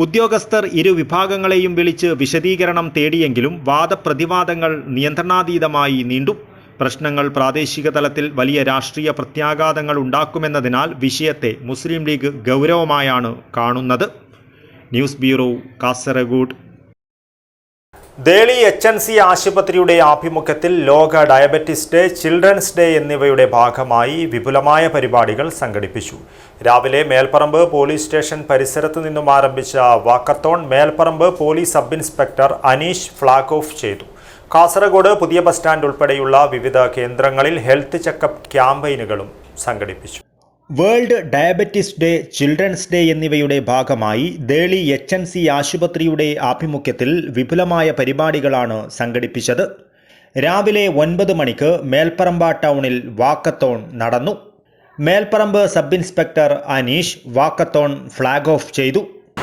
ഉദ്യോഗസ്ഥർ ഇരു വിഭാഗങ്ങളെയും വിളിച്ച് വിശദീകരണം തേടിയെങ്കിലും വാദപ്രതിവാദങ്ങൾ നിയന്ത്രണാതീതമായി നീണ്ടു. പ്രശ്നങ്ങൾ പ്രാദേശിക തലത്തിൽ വലിയ രാഷ്ട്രീയ പ്രത്യാഘാതങ്ങൾ ഉണ്ടാക്കുമെന്നതിനാൽ വിഷയത്തെ മുസ്ലിം ലീഗ് ഗൗരവമായാണ് കാണുന്നത്. News bureau, Kasaragod. Deli HNC ആശുപത്രിയുടെ ആഭിമുഖ്യത്തിൽ ലോക ഡയബറ്റിസ് ഡേ, ചിൽഡ്രൻസ് ഡേ എന്നിവയുടെ ഭാഗമായി വിപുലമായ പരിപാടികൾ സംഘടിപ്പിച്ചു. രാവിലെ മേൽപ്പറമ്പ് പോലീസ് സ്റ്റേഷൻ പരിസരത്ത് നിന്നും ആരംഭിച്ച walkathon Melparamba police sub inspector Aneesh flag off ചെയ്തു. കാസർഗോഡ് പുതിയ ബസ് സ്റ്റാൻഡ് ഉൾപ്പെടെയുള്ള വിവിധ കേന്ദ്രങ്ങളിൽ ഹെൽത്ത് ചെക്കപ്പ് ക്യാമ്പയിനുകളും സംഘടിപ്പിച്ചു. World diabetes day, children's day എന്നിവയുടെ ഭാഗമായി ദേളി HNC ആശുപത്രിയുടെ ആഭിമുഖ്യത്തിൽ വിപുലമായ പരിപാടികളാണ് സംഘടിപ്പിച്ചത്. രാവിലെ 9 മണിക്ക് മേൽപ്പറമ്പ ടൗണിൽ വാക്കത്തോൺ നടന്നു. Melparamba sub inspector Aneesh walkathon flag off ചെയ്തു.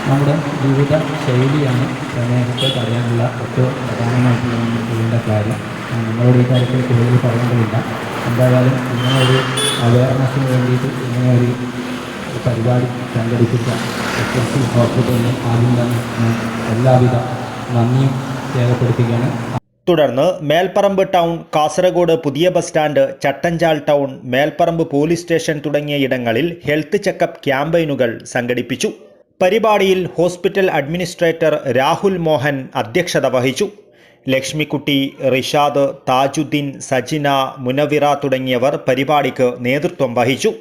നമ്മുടെ ജീവിത ശൈലിയാണ് പ്രമേഹത്തെ തടയാനുള്ള ഏറ്റവും പ്രധാനമായിട്ടുള്ള നമ്മൾ ചെയ്യേണ്ട കാര്യം. നമ്മളോട് ഈ കാര്യത്തിൽ കൂടുതൽ പറയേണ്ടതില്ല. എന്തായാലും ഇങ്ങനെയൊരു അവയർനെസ്സിന് വേണ്ടിയിട്ട് ഇങ്ങനെയൊരു പരിപാടി സംഘടിപ്പിച്ച HNC ഹോസ്പിറ്റലിന് ആദ്യം തന്നെ ഞാൻ എല്ലാവിധ നന്ദിയും രേഖപ്പെടുത്തുകയാണ്. തുടർന്ന് മേൽപ്പറമ്പ് ടൗൺ, കാസർഗോഡ് പുതിയ bus stand, Chattanchal town, Melparamba police station തുടങ്ങിയ ഇടങ്ങളിൽ ഹെൽത്ത് ചെക്കപ്പ് ക്യാമ്പയിനുകൾ സംഘടിപ്പിച്ചു. പരിപാടിയിൽ ഹോസ്പിറ്റൽ അഡ്മിനിസ്ട്രേറ്റർ രാഹുൽ മോഹൻ അധ്യക്ഷത വഹിച്ചു. ലക്ഷ്മിക്കുട്ടി, റിഷാദ്, താജുദ്ദീൻ, സജിന, മുനവിറ തുടങ്ങിയവർ പരിപാടിക്ക് നേതൃത്വം വഹിച്ചു.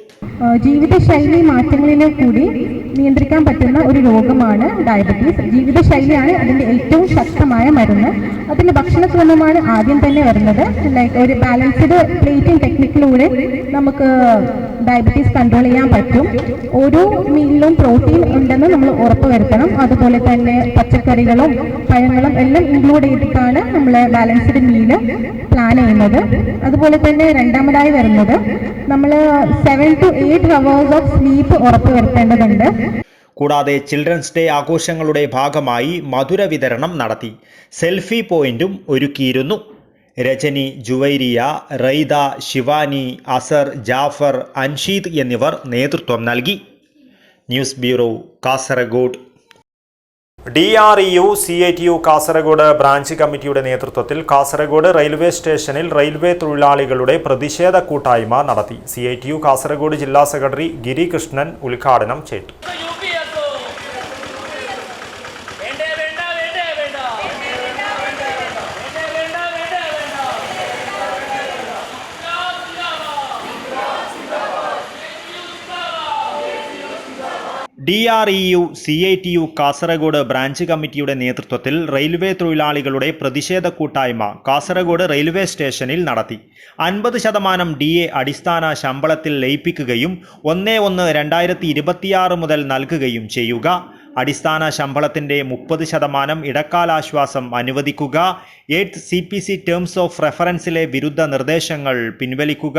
ജീവിതശൈലി മാറ്റങ്ങളിലെ കൂടി നിയന്ത്രിക്കാൻ പറ്റുന്ന ഒരു രോഗമാണ് ഡയബറ്റീസ്. ജീവിതശൈലിയാണ് അതിൻ്റെ ഏറ്റവും ശക്തമായ മരുന്ന്. അതിൽ ഭക്ഷണക്രമമാണ് ആദ്യം തന്നെ വരുന്നത്. ലൈക്ക് ഒരു ബാലൻസ്ഡ് പ്ലേറ്റിംഗ് ടെക്നിക്കിലൂടെ നമുക്ക് ഡയബറ്റീസ് കൺട്രോൾ ചെയ്യാൻ പറ്റും. ഓരോ മീലിലും പ്രോട്ടീൻ ഉണ്ടെന്ന് നമ്മൾ ഉറപ്പുവരുത്തണം. അതുപോലെ തന്നെ പച്ചക്കറികളും പഴങ്ങളും എല്ലാം ഇൻക്ലൂഡ് ചെയ്തിട്ടാണ് നമ്മൾ ബാലൻസ്ഡ് മീല് പ്ലാൻ ചെയ്യുന്നത്. അതുപോലെ തന്നെ രണ്ടാമതായി വരുന്നത് നമ്മൾ 7 to 8 hours ഓഫ് സ്ലീപ്പ് ഉറപ്പുവരുത്തേണ്ടതുണ്ട്. കൂടാതെ ചിൽഡ്രൻസ് ഡേ ആഘോഷങ്ങളുടെ ഭാഗമായി മധുര വിതരണം നടത്തി. സെൽഫി പോയിന്റും ഒരുക്കിയിരുന്നു. രജനി, ജുവൈരിയ, റൈദ, ശിവാനി, അസർ, ജാഫർ, അൻഷീദ് എന്നിവർ നേതൃത്വം നൽകി. News bureau, Kasaragod. DREU CITU Kasaragod branch കമ്മിറ്റിയുടെ നേതൃത്വത്തിൽ കാസർഗോഡ് റെയിൽവേ സ്റ്റേഷനിൽ റെയിൽവേ തൊഴിലാളികളുടെ പ്രതിഷേധ കൂട്ടായ്മ നടത്തി. CITU കാസർഗോഡ് ജില്ലാ സെക്രട്ടറി ഗിരി കൃഷ്ണൻ ഉദ്ഘാടനം ചെയ്തു. DREU CITU കാസർഗോഡ് ബ്രാഞ്ച് കമ്മിറ്റിയുടെ നേതൃത്വത്തിൽ റെയിൽവേ തൊഴിലാളികളുടെ പ്രതിഷേധ കൂട്ടായ്മ കാസർഗോഡ് റെയിൽവേ സ്റ്റേഷനിൽ നടത്തി. 50% DA അടിസ്ഥാന ശമ്പളത്തിൽ ലയിപ്പിക്കുകയും 1/1/2026 മുതൽ നൽകുകയും ചെയ്യുക. അടിസ്ഥാന ശമ്പളത്തിൻ്റെ 30% ഇടക്കാലാശ്വാസം അനുവദിക്കുക, 8th CPC ടേംസ് ഓഫ് റെഫറൻസിലെ വിരുദ്ധ നിർദ്ദേശങ്ങൾ പിൻവലിക്കുക,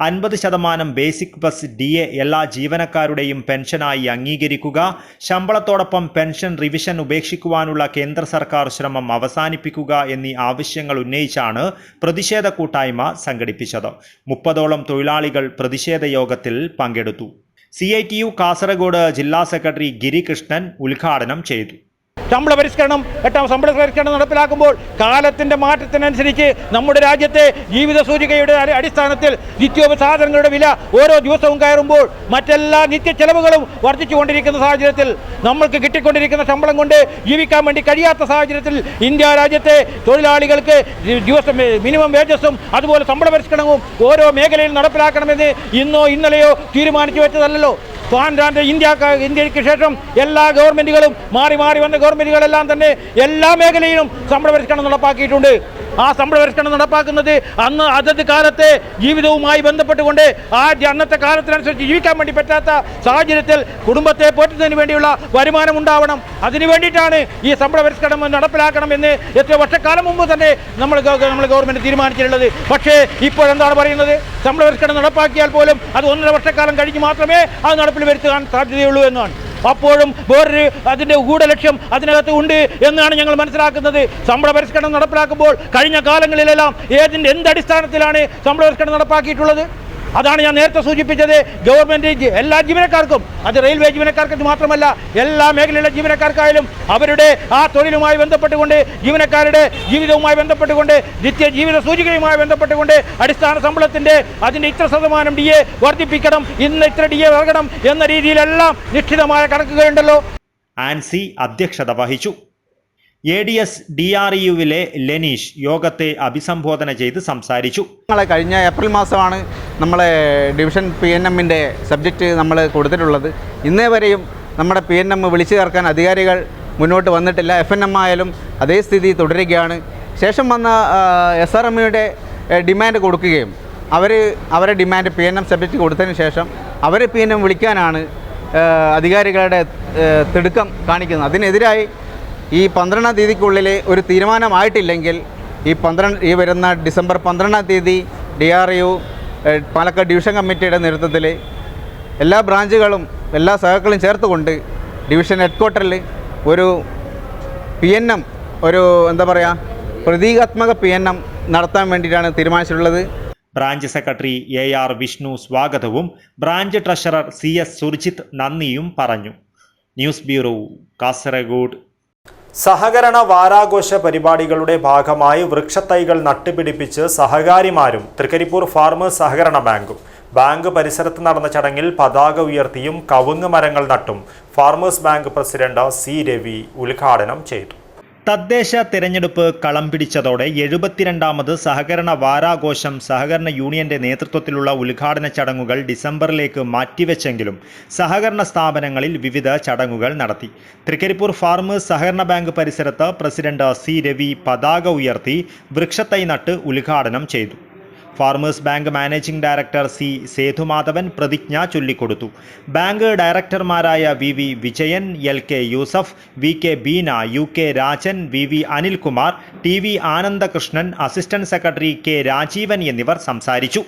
50% ബേസിക് പ്ലസ് DA എല്ലാ ജീവനക്കാരുടെയും പെൻഷനായി അംഗീകരിക്കുക, ശമ്പളത്തോടൊപ്പം പെൻഷൻ റിവിഷൻ ഉപേക്ഷിക്കുവാനുള്ള കേന്ദ്ര സർക്കാർ ശ്രമം അവസാനിപ്പിക്കുക എന്നീ ആവശ്യങ്ങൾ ഉന്നയിച്ചാണ് പ്രതിഷേധ കൂട്ടായ്മ സംഘടിപ്പിച്ചത്. 30ഓളം തൊഴിലാളികൾ പ്രതിഷേധ യോഗത്തിൽ പങ്കെടുത്തു. CITU കാസർഗോഡ് ജില്ലാ സെക്രട്ടറി ഗിരികൃഷ്ണൻ ഉദ്ഘാടനം ചെയ്തു. ശമ്പള പരിഷ്കരണം, 8ാം ശമ്പള പരിഷ്കരണം നടപ്പിലാക്കുമ്പോൾ കാലത്തിൻ്റെ മാറ്റത്തിനനുസരിച്ച് നമ്മുടെ രാജ്യത്തെ ജീവിത സൂചികയുടെ അടിസ്ഥാനത്തിൽ നിത്യോപസാധനങ്ങളുടെ വില ഓരോ ദിവസവും കയറുമ്പോൾ മറ്റെല്ലാ നിത്യ ചെലവുകളും വർദ്ധിച്ചുകൊണ്ടിരിക്കുന്ന സാഹചര്യത്തിൽ നമ്മൾക്ക് കിട്ടിക്കൊണ്ടിരിക്കുന്ന ശമ്പളം കൊണ്ട് ജീവിക്കാൻ വേണ്ടി കഴിയാത്ത സാഹചര്യത്തിൽ ഇന്ത്യ രാജ്യത്തെ തൊഴിലാളികൾക്ക് ദിവസം മിനിമം വേജസും അതുപോലെ ശമ്പള പരിഷ്കരണവും ഓരോ മേഖലയിൽ നടപ്പിലാക്കണമെന്ന് ഇന്നോ ഇന്നലെയോ തീരുമാനിച്ചു വെച്ചതല്ലല്ലോ. ഇന്ത്യക്ക് ശേഷം എല്ലാ ഗവൺമെൻറ്റുകളും മാറി വന്ന ഗവൺമെൻറ്റുകളെല്ലാം തന്നെ എല്ലാ മേഖലയിലും ശമ്പള പരിഷ്കരണം നടപ്പാക്കിയിട്ടുണ്ട്. ആ ശമ്പള പരിഷ്കരണം നടപ്പാക്കുന്നത് അന്ന് അതത് കാലത്തെ ജീവിതവുമായി ബന്ധപ്പെട്ടുകൊണ്ട് അന്നത്തെ കാലത്തിനനുസരിച്ച് ജീവിക്കാൻ വേണ്ടി പറ്റാത്ത സാഹചര്യത്തിൽ കുടുംബത്തെ പോറ്റുന്നതിന് വേണ്ടിയുള്ള വരുമാനം ഉണ്ടാവണം. അതിനു വേണ്ടിയിട്ടാണ് ഈ ശമ്പള പരിഷ്കരണം നടപ്പിലാക്കണമെന്ന് എത്രയോ വർഷക്കാലം മുമ്പ് തന്നെ നമ്മൾ ഗവൺമെൻറ് തീരുമാനിച്ചിട്ടുള്ളത്. പക്ഷേ ഇപ്പോഴെന്താണ് പറയുന്നത്? ശമ്പള പരിഷ്കരണം നടപ്പാക്കിയാൽ പോലും അത് 1.5 വർഷക്കാലം കഴിഞ്ഞ് മാത്രമേ അത് നടപ്പിൽ വരുത്താൻ സാധ്യതയുള്ളൂ എന്നാണ്. അപ്പോഴും വേറൊരു അതിൻ്റെ ഗൂഢലക്ഷ്യം അതിനകത്ത് ഉണ്ട് എന്നാണ് ഞങ്ങൾ മനസ്സിലാക്കുന്നത്. ശമ്പള പരിഷ്കരണം നടപ്പിലാക്കുമ്പോൾ കഴിഞ്ഞ കാലങ്ങളിലെല്ലാം എന്തടിസ്ഥാനത്തിലാണ് ശമ്പള പരിഷ്കരണം നടപ്പാക്കിയിട്ടുള്ളത്? അതാണ് ഞാൻ നേരത്തെ സൂചിപ്പിച്ചത്. ഗവൺമെൻറ് എല്ലാ ജീവനക്കാർക്കും, അത് റെയിൽവേ ജീവനക്കാർക്ക് മാത്രമല്ല എല്ലാ മേഖലയിലെ ജീവനക്കാർക്കായാലും അവരുടെ ആ തൊഴിലുമായി ബന്ധപ്പെട്ടുകൊണ്ട് ജീവനക്കാരുടെ ജീവിതവുമായി ബന്ധപ്പെട്ടുകൊണ്ട് നിത്യ ജീവിത സൂചികയുമായി ബന്ധപ്പെട്ടുകൊണ്ട് അടിസ്ഥാന ശമ്പളത്തിൻ്റെ അതിൻ്റെ ഇത്ര ശതമാനം DA വർദ്ധിപ്പിക്കണം, ഇന്ന് ഇത്ര DA നൽകണം എന്ന രീതിയിലെല്ലാം നിശ്ചിതമായ കണക്കുകളുണ്ടല്ലോ. ആൻസി അധ്യക്ഷത വഹിച്ചു. ADS DRUവിലെ ലെനീഷ് യോഗത്തെ അഭിസംബോധന ചെയ്ത് സംസാരിച്ചു. കഴിഞ്ഞ ഏപ്രിൽ മാസമാണ് നമ്മളെ ഡിവിഷൻ PNMൻ്റെ സബ്ജക്റ്റ് നമ്മൾ കൊടുത്തിട്ടുള്ളത്. ഇന്നേ വരെയും നമ്മുടെ PNM വിളിച്ചു ചേർക്കാൻ അധികാരികൾ മുന്നോട്ട് വന്നിട്ടില്ല. FNM ആയാലും അതേ സ്ഥിതി തുടരുകയാണ്. ശേഷം വന്ന SRMയുടെ ഡിമാൻഡ് കൊടുക്കുകയും അവരെ ഡിമാൻഡ് PNM സബ്ജക്റ്റ് കൊടുത്തതിന് ശേഷം അവർ PNM വിളിക്കാനാണ് അധികാരികളുടെ തിടുക്കം കാണിക്കുന്നത്. അതിനെതിരായി ഈ 12-ാം തീയതിക്കുള്ളിൽ ഒരു തീരുമാനമായിട്ടില്ലെങ്കിൽ ഈ വരുന്ന ഡിസംബർ 12-ാം തീയതി DRU പാലക്കാട് ഡിവിഷൻ കമ്മിറ്റിയുടെ നേതൃത്വത്തിൽ എല്ലാ ബ്രാഞ്ചുകളും എല്ലാ സഹകളും ചേർത്തുകൊണ്ട് ഡിവിഷൻ ഹെഡ്ക്വാർട്ടറിൽ ഒരു PNM പ്രതീകാത്മക PNM നടത്താൻ വേണ്ടിയിട്ടാണ് തീരുമാനിച്ചിട്ടുള്ളത്. ബ്രാഞ്ച് സെക്രട്ടറി AR വിഷ്ണു സ്വാഗതവും ബ്രാഞ്ച് ട്രഷറർ CS സുർജിത്ത് നന്ദിയും പറഞ്ഞു. News bureau, Kasaragod. സഹകരണ വാരാഘോഷ പരിപാടികളുടെ ഭാഗമായി വൃക്ഷത്തൈകൾ നട്ടുപിടിപ്പിച്ച് സഹകാരിമാരും തൃക്കരിപ്പൂർ ഫാർമേഴ്സ് സഹകരണ ബാങ്ക് പരിസരത്ത് നടന്ന ചടങ്ങിൽ പതാക ഉയർത്തിയും കവുങ്ങ് മരങ്ങൾ നട്ടും farmers bank president C Ravi ഉദ്ഘാടനം ചെയ്തു. തദ്ദേശ തിരഞ്ഞെടുപ്പ് കളം പിടിച്ചതോടെ 72ാമത് സഹകരണ വാരാഘോഷം സഹകരണ യൂണിയന്റെ നേതൃത്വത്തിലുള്ള ഉദ്ഘാടന ചടങ്ങുകൾ ഡിസംബറിലേക്ക് മാറ്റിവെച്ചെങ്കിലും സഹകരണ സ്ഥാപനങ്ങളിൽ വിവിധ ചടങ്ങുകൾ നടത്തി. തൃക്കരിപ്പൂർ ഫാർമേഴ്സ് സഹകരണ ബാങ്ക് പരിസരത്ത് പ്രസിഡന്റ് C രവി പതാക ഉയർത്തി വൃക്ഷത്തൈ നട്ട് ഉദ്ഘാടനം ചെയ്തു. Farmers bank managing director C Sethumadhavan പ്രതിജ്ഞ ചൊല്ലിക്കൊടുത്തു. ബാങ്ക് ഡയറക്ടർമാരായ VV Vijayan, LK Yusuf, VK Beena, UK Rajan, VV Anilkumar, TV Anandakrishnan, assistant secretary K Rajeevan എന്നിവർ സംസാരിച്ചു.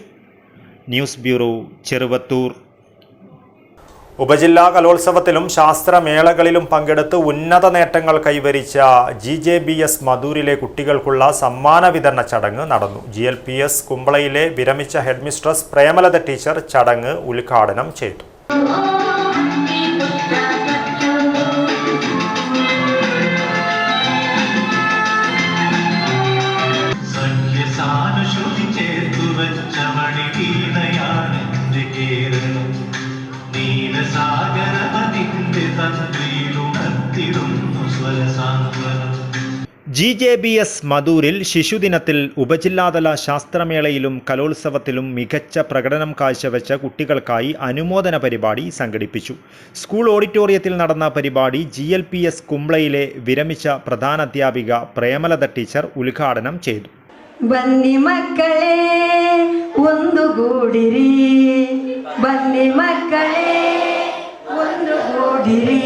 News bureau, Cheruvathur. ഉപജില്ലാ കലോത്സവത്തിലും ശാസ്ത്രമേളകളിലും പങ്കെടുത്ത് ഉന്നത നേട്ടങ്ങൾ കൈവരിച്ച GJBS മധൂരിലെ കുട്ടികൾക്കുള്ള സമ്മാന വിതരണ ചടങ്ങ് നടന്നു. GLPS കുമ്പളയിലെ വിരമിച്ച ഹെഡ്മിസ്ട്രസ് പ്രേമലത ടീച്ചർ ചടങ്ങ് ഉദ്ഘാടനം ചെയ്തു. GJBS മധൂരിൽ ശിശുദിനത്തിൽ ഉപജില്ലാതല ശാസ്ത്രമേളയിലും കലോത്സവത്തിലും മികച്ച പ്രകടനം കാഴ്ചവെച്ച കുട്ടികൾക്കായി അനുമോദന പരിപാടി സംഘടിപ്പിച്ചു. സ്കൂൾ ഓഡിറ്റോറിയത്തിൽ നടന്ന പരിപാടി GLPS കുംബ്ലയിലെ വിരമിച്ച പ്രധാനാധ്യാപിക പ്രേമലത ടീച്ചർ ഉദ്ഘാടനം ചെയ്തു. ബന്നി മക്കളെ ഒന്നുകൂടിരി, ബന്നി മക്കളെ ഒന്നുകൂടിരി,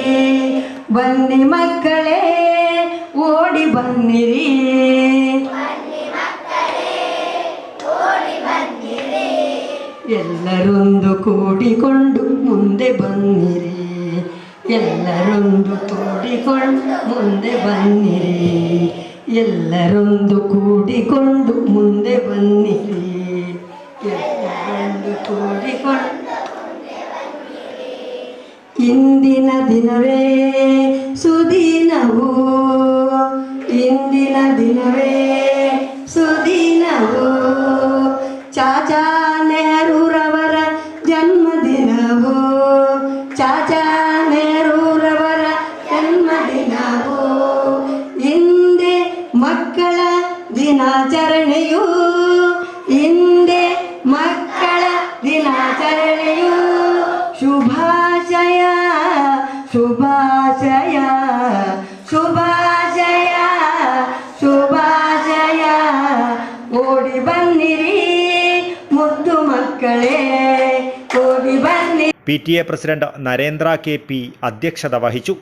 ಬನ್ನಿ ಮಕ್ಕಳೇ ಓಡಿ ಬನ್ನಿರಿ, ಎಲ್ಲರೊಂದು ಕೂಡಿಕೊಂಡು ಮುಂದೆ ಬನ್ನಿರಿ, ಎಲ್ಲರೊಂದು ಕೂಡಿಕೊಂಡು ಮುಂದೆ ಬನ್ನಿರಿ, ಎಲ್ಲರೊಂದು ಕೂಡಿಕೊಂಡು ಮುಂದೆ ಬನ್ನಿರಿ, ಎಲ್ಲರೊಂದು ಕೂಡಿಕೊಂಡು. ಇಂದಿನ ದಿನವೇ ಸುದಿನವು, ಇಂದಿನ ದಿನವೇ ಸುದಿನವು, ಚಾಚಾ ನೆಹರೂರವರ ಜನ್ಮದಿನವು, ಚಾಚಾ ನೆಹರೂರವರ ಜನ್ಮದಿನವು. ಹಿಂದೆ ಮಕ್ಕಳ ದಿನಾಚರಣೆಯು, ಹಿಂದೆ ಮಕ್ಕಳ ದಿನಾಚರಣೆಯು, ಶುಭಾಶಯ ಶುಭಾಶಯ ಶುಭಾಶಯ ಶುಭಾಶಯ, ಓಡಿ ಬನ್ನಿರಿ ಮುದ್ದು ಮಕ್ಕಳೇ, ಓಡಿ ಬನ್ನಿ. PTA പ്രസിഡന്റ് നരേന്ദ്ര KP അധ്യക്ഷത വഹിച്ചു.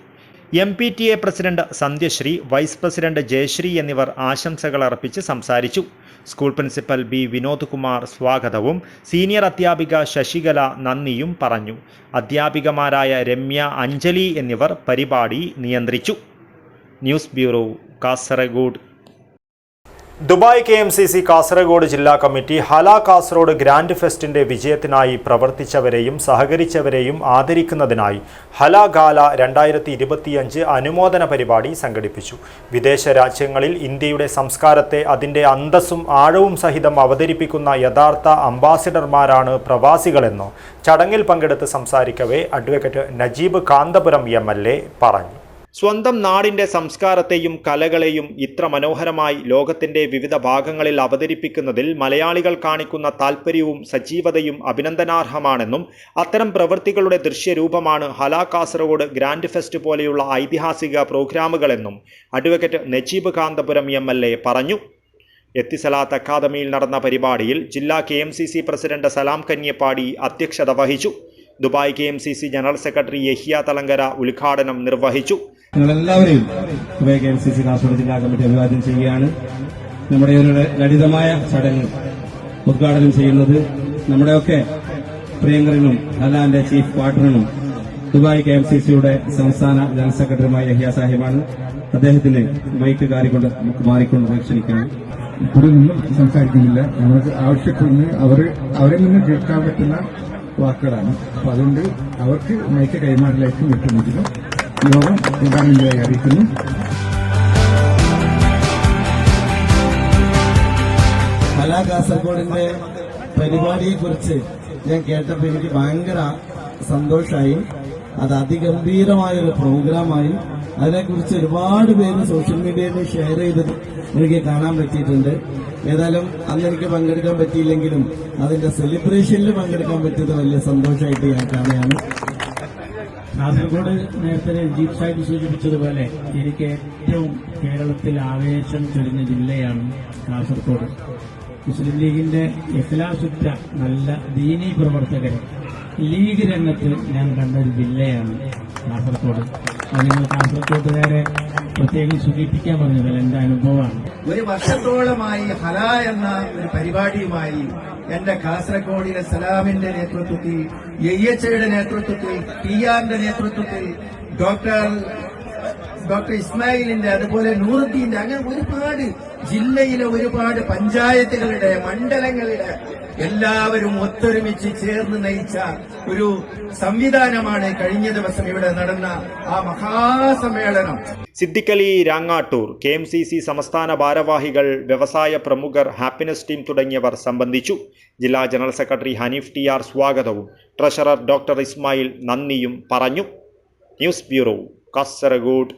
MPTA president Sandhyasree, vice president Jayasree എന്നിവർ ആശംസകൾ അർപ്പിച്ച് സംസാരിച്ചു. School principal B Vinod Kumar സ്വാഗതവും സീനിയർ അധ്യാപിക ശശികല നന്ദിയും പറഞ്ഞു. അധ്യാപികമാരായ രമ്യ, അഞ്ജലി എന്നിവർ പരിപാടി നിയന്ത്രിച്ചു. News bureau, Kasaragod. Dubai KMCC Kasaragod ജില്ലാ കമ്മിറ്റി ഹല കാസർഗോഡ് ഗ്രാൻഡ് ഫെസ്റ്റിന്റെ വിജയത്തിനായി പ്രവർത്തിച്ചവരെയും സഹകരിച്ചവരെയും ആദരിക്കുന്നതിനായി ഹല ഗാല 2025 അനുമോദന പരിപാടി സംഘടിപ്പിച്ചു. വിദേശ രാജ്യങ്ങളിൽ ഇന്ത്യയുടെ സംസ്കാരത്തെ അതിൻ്റെ അന്തസ്സും ആഴവും സഹിതം അവതരിപ്പിക്കുന്ന യഥാർത്ഥ അംബാസിഡർമാരാണ് പ്രവാസികളെന്ന് ചടങ്ങിൽ പങ്കെടുത്ത് സംസാരിക്കവേ അഡ്വക്കേറ്റ് നജീബ് കാന്തപുരം MLA പറഞ്ഞു. സ്വന്തം നാടിൻ്റെ സംസ്കാരത്തെയും കലകളെയും ഇത്ര മനോഹരമായി ലോകത്തിൻ്റെ വിവിധ ഭാഗങ്ങളിൽ അവതരിപ്പിക്കുന്നതിൽ മലയാളികൾ കാണിക്കുന്ന താൽപ്പര്യവും സജീവതയും അഭിനന്ദനാർഹമാണെന്നും അത്തരം പ്രവൃത്തികളുടെ ദൃശ്യരൂപമാണ് ഹല കാസർഗോഡ് ഗ്രാൻഡ് ഫെസ്റ്റ് പോലെയുള്ള ഐതിഹാസിക പ്രോഗ്രാമുകളെന്നും അഡ്വക്കേറ്റ് നജീബ് കാന്തപുരം MLA പറഞ്ഞു. എത്തിസലാത്ത് അക്കാദമിയിൽ നടന്ന പരിപാടിയിൽ ജില്ലാ KMCC പ്രസിഡന്റ് സലാം കന്യപ്പാടി അധ്യക്ഷത വഹിച്ചു. Dubai KMCC general secretary Yahya Thalangara ഉദ്ഘാടനം നിർവഹിച്ചു. നിങ്ങളെല്ലാവരെയും ദുബായ് KMCC കാസർഗോഡ് ജില്ലാ കമ്മിറ്റി അഭിവാദ്യം ചെയ്യുകയാണ്. നമ്മുടെ ഒരു ലളിതമായ ചടങ്ങ് ഉദ്ഘാടനം ചെയ്യുന്നത് നമ്മുടെയൊക്കെ പ്രിയങ്കരനും ഹലാന്റെ ചീഫ് പാർട്ണറും ദുബായ് KMCCയുടെ സംസ്ഥാന ജനറൽ സെക്രട്ടറിയുമായ യഹിയ സാഹിബാണ്. അദ്ദേഹത്തിന് മൈക്ക് കാറിക്കൊണ്ട് നമുക്ക് മാറിക്കൊണ്ട് ക്ഷണിക്കണം. ഇവിടെ നിന്നും സംസാരിക്കുന്നില്ല, നമുക്ക് ആവശ്യപ്പെടുന്ന അവരിൽ നിന്ന് കേൾക്കാൻ പറ്റുന്ന വാക്കുകളാണ്. അപ്പൊ അതുകൊണ്ട് അവർക്ക് മൈക്ക് കൈമാറലായിട്ട് വിട്ടുമെങ്കിലും യോഗം ഉദാഹരണമായി അറിയിക്കുന്നു. ഹല കാസർഗോഡിന്റെ പരിപാടിയെക്കുറിച്ച് ഞാൻ കേട്ടപ്പോൾ എനിക്ക് ഭയങ്കര സന്തോഷമായി. അത് അതിഗംഭീരമായൊരു പ്രോഗ്രാമായി. അതിനെക്കുറിച്ച് ഒരുപാട് പേര് സോഷ്യൽ മീഡിയയിൽ ഷെയർ ചെയ്തത് എനിക്ക് കാണാൻ പറ്റിയിട്ടുണ്ട്. ഏതായാലും അന്ന് എനിക്ക് പങ്കെടുക്കാൻ പറ്റിയില്ലെങ്കിലും അതിന്റെ സെലിബ്രേഷനിൽ പങ്കെടുക്കാൻ പറ്റിയത് വലിയ സന്തോഷമായിട്ട് ഞാൻ കാണുകയാണ്. കാസർഗോഡ് നേരത്തെ രഞ്ജീത് സാഹിബ് സൂചിപ്പിച്ചതുപോലെ എനിക്ക് ഏറ്റവും കേരളത്തിൽ ആവേശം ചൊരിഞ്ഞ ജില്ലയാണ് കാസർഗോഡ്. മുസ്ലിം ലീഗിന്റെ ഇഖ്ലാസുറ്റ നല്ല ദീനീ പ്രവർത്തകരെ ലീഗ് രംഗത്ത് ഞാൻ കണ്ട ഒരു ജില്ലയാണ് കാസർഗോഡ്. അത് നിങ്ങൾ കാസർഗോഡുകാരെ പ്രത്യേകം സൂചിപ്പിക്കാൻ പറഞ്ഞതിൽ എന്റെ അനുഭവമാണ്. ഒരു വർഷത്തോളമായി ഹല എന്ന ഒരു പരിപാടിയുമായി എന്റെ കാസർഗോഡിലെ സലാമിന്റെ നേതൃത്വത്തിൽ, യയ്യച്ചയുടെ നേതൃത്വത്തിൽ, PR-ന്റെ നേതൃത്വത്തിൽ, ഡോക്ടർ ഇസ്മായിലിന്റെ, അതുപോലെ നൂറുദ്ദീന്റെ, അങ്ങനെ ഒരുപാട് ജില്ലയിലെ ഒരുപാട് പഞ്ചായത്തുകളുടെ, മണ്ഡലങ്ങളുടെ എല്ലാവരും ഒത്തൊരുമിച്ച് ചേർന്ന് നയിച്ച ഒരു സംവിധാനമാണ് കഴിഞ്ഞ ദിവസം ഇവിടെ നടന്ന ആ മഹാസമ്മേളനം. സിദ്ദിഖലി രാങ്ങാട്ടൂർ, KMCC സംസ്ഥാന ഭാരവാഹികൾ, വ്യവസായ പ്രമുഖർ, ഹാപ്പിനെസ് ടീം തുടങ്ങിയവർ സംബന്ധിച്ചു. ജില്ലാ ജനറൽ സെക്രട്ടറി ഹനീഫ് TR സ്വാഗതവും ട്രഷറർ ഡോക്ടർ ഇസ്മായിൽ നന്ദിയും പറഞ്ഞു. News bureau, Kasaragod.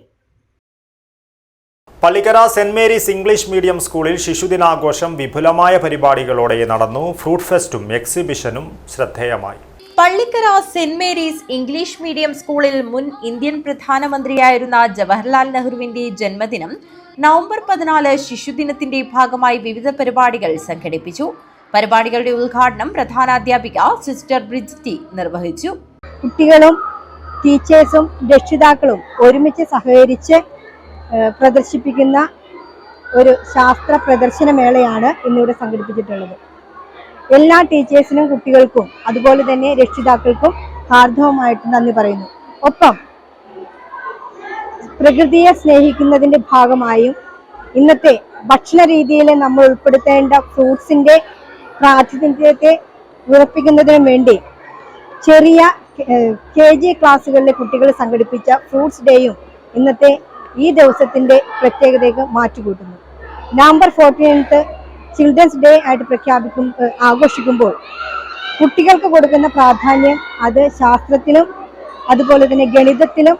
Pallikkara saint Mary's English medium സ്കൂളിൽ ശിശുദിനാഘോഷം വിപുലമായ പരിപാടികളോടെ നടന്നു. ഫ്രൂട്ട് ഫെസ്റ്റും എക്സിബിഷനും ശ്രദ്ധേയമായി. Pallikkara saint Mary's English medium സ്കൂളിൽ മുൻ ഇന്ത്യൻ പ്രധാനമന്ത്രിയായിരുന്ന ജവഹർലാൽ നെഹ്റുവിന്റെ ജന്മദിനം നവംബർ 14 ശിശുദിനത്തിന്റെ ഭാഗമായി വിവിധ പരിപാടികൾ സംഘടിപ്പിച്ചു. പരിപാടികളുടെ ഉദ്ഘാടനം പ്രധാനാധ്യാപിക സിസ്റ്റർ ബ്രിജിറ്റി നിർവഹിച്ചു. കുട്ടികളും ടീച്ചേഴ്സും രക്ഷിതാക്കളും ഒരുമിച്ച് സഹകരിച്ച് പ്രദർശിപ്പിക്കുന്ന ഒരു ശാസ്ത്ര പ്രദർശനമേളയാണ് ഇന്നിവിടെ സംഘടിപ്പിച്ചിട്ടുള്ളത്. എല്ലാ ടീച്ചേഴ്സിനും കുട്ടികൾക്കും അതുപോലെ തന്നെ രക്ഷിതാക്കൾക്കും ഹാർദവമായിട്ട് നന്ദി പറയുന്നു. ഒപ്പം പ്രകൃതിയെ സ്നേഹിക്കുന്നതിന്റെ ഭാഗമായും ഇന്നത്തെ ഭക്ഷണ രീതിയിൽ നമ്മൾ ഉൾപ്പെടുത്തേണ്ട ഫ്രൂട്ട്സിന്റെ പ്രാതിനിധ്യത്തെ ഉറപ്പിക്കുന്നതിനും വേണ്ടി ചെറിയ KG ക്ലാസ്സുകളിലെ കുട്ടികൾ സംഘടിപ്പിച്ച ഫ്രൂട്ട്സ് ഡേയും ഇന്നത്തെ ഈ ദിവസത്തിന്റെ പ്രത്യേകതയ്ക്ക് മാറ്റുകൂട്ടുന്നു. നവംബർ 14 ചിൽഡ്രൻസ് ഡേ ആയിട്ട് ആഘോഷിക്കുമ്പോൾ കുട്ടികൾക്ക് കൊടുക്കുന്ന പ്രാധാന്യം അത് ശാസ്ത്രത്തിലും അതുപോലെ തന്നെ ഗണിതത്തിലും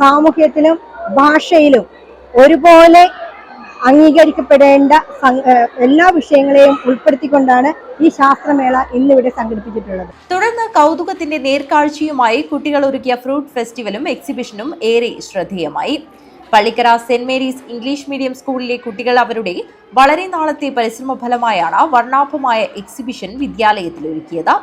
സാമൂഹ്യത്തിലും ഭാഷയിലും ഒരുപോലെ അംഗീകരിക്കപ്പെടേണ്ട എല്ലാ വിഷയങ്ങളെയും ഉൾപ്പെടുത്തിക്കൊണ്ടാണ് ഈ ശാസ്ത്രമേള ഇന്നിവിടെ സംഘടിപ്പിച്ചിട്ടുള്ളത്. തുടർന്ന് കൗതുകത്തിന്റെ നേർക്കാഴ്ചയുമായി കുട്ടികൾ ഒരുക്കിയ ഫ്രൂട്ട് ഫെസ്റ്റിവലും എക്സിബിഷനും ഏറെ ശ്രദ്ധേയമായി. Pallikkara saint Mary's English medium സ്കൂളിലെ കുട്ടികൾ അവരുടെ വളരെ നാളത്തെ പരിശ്രമ ഫലമായാണ് വർണ്ണാഭമായ എക്സിബിഷൻ വിദ്യാലയത്തിൽ ഒരുക്കിയത്.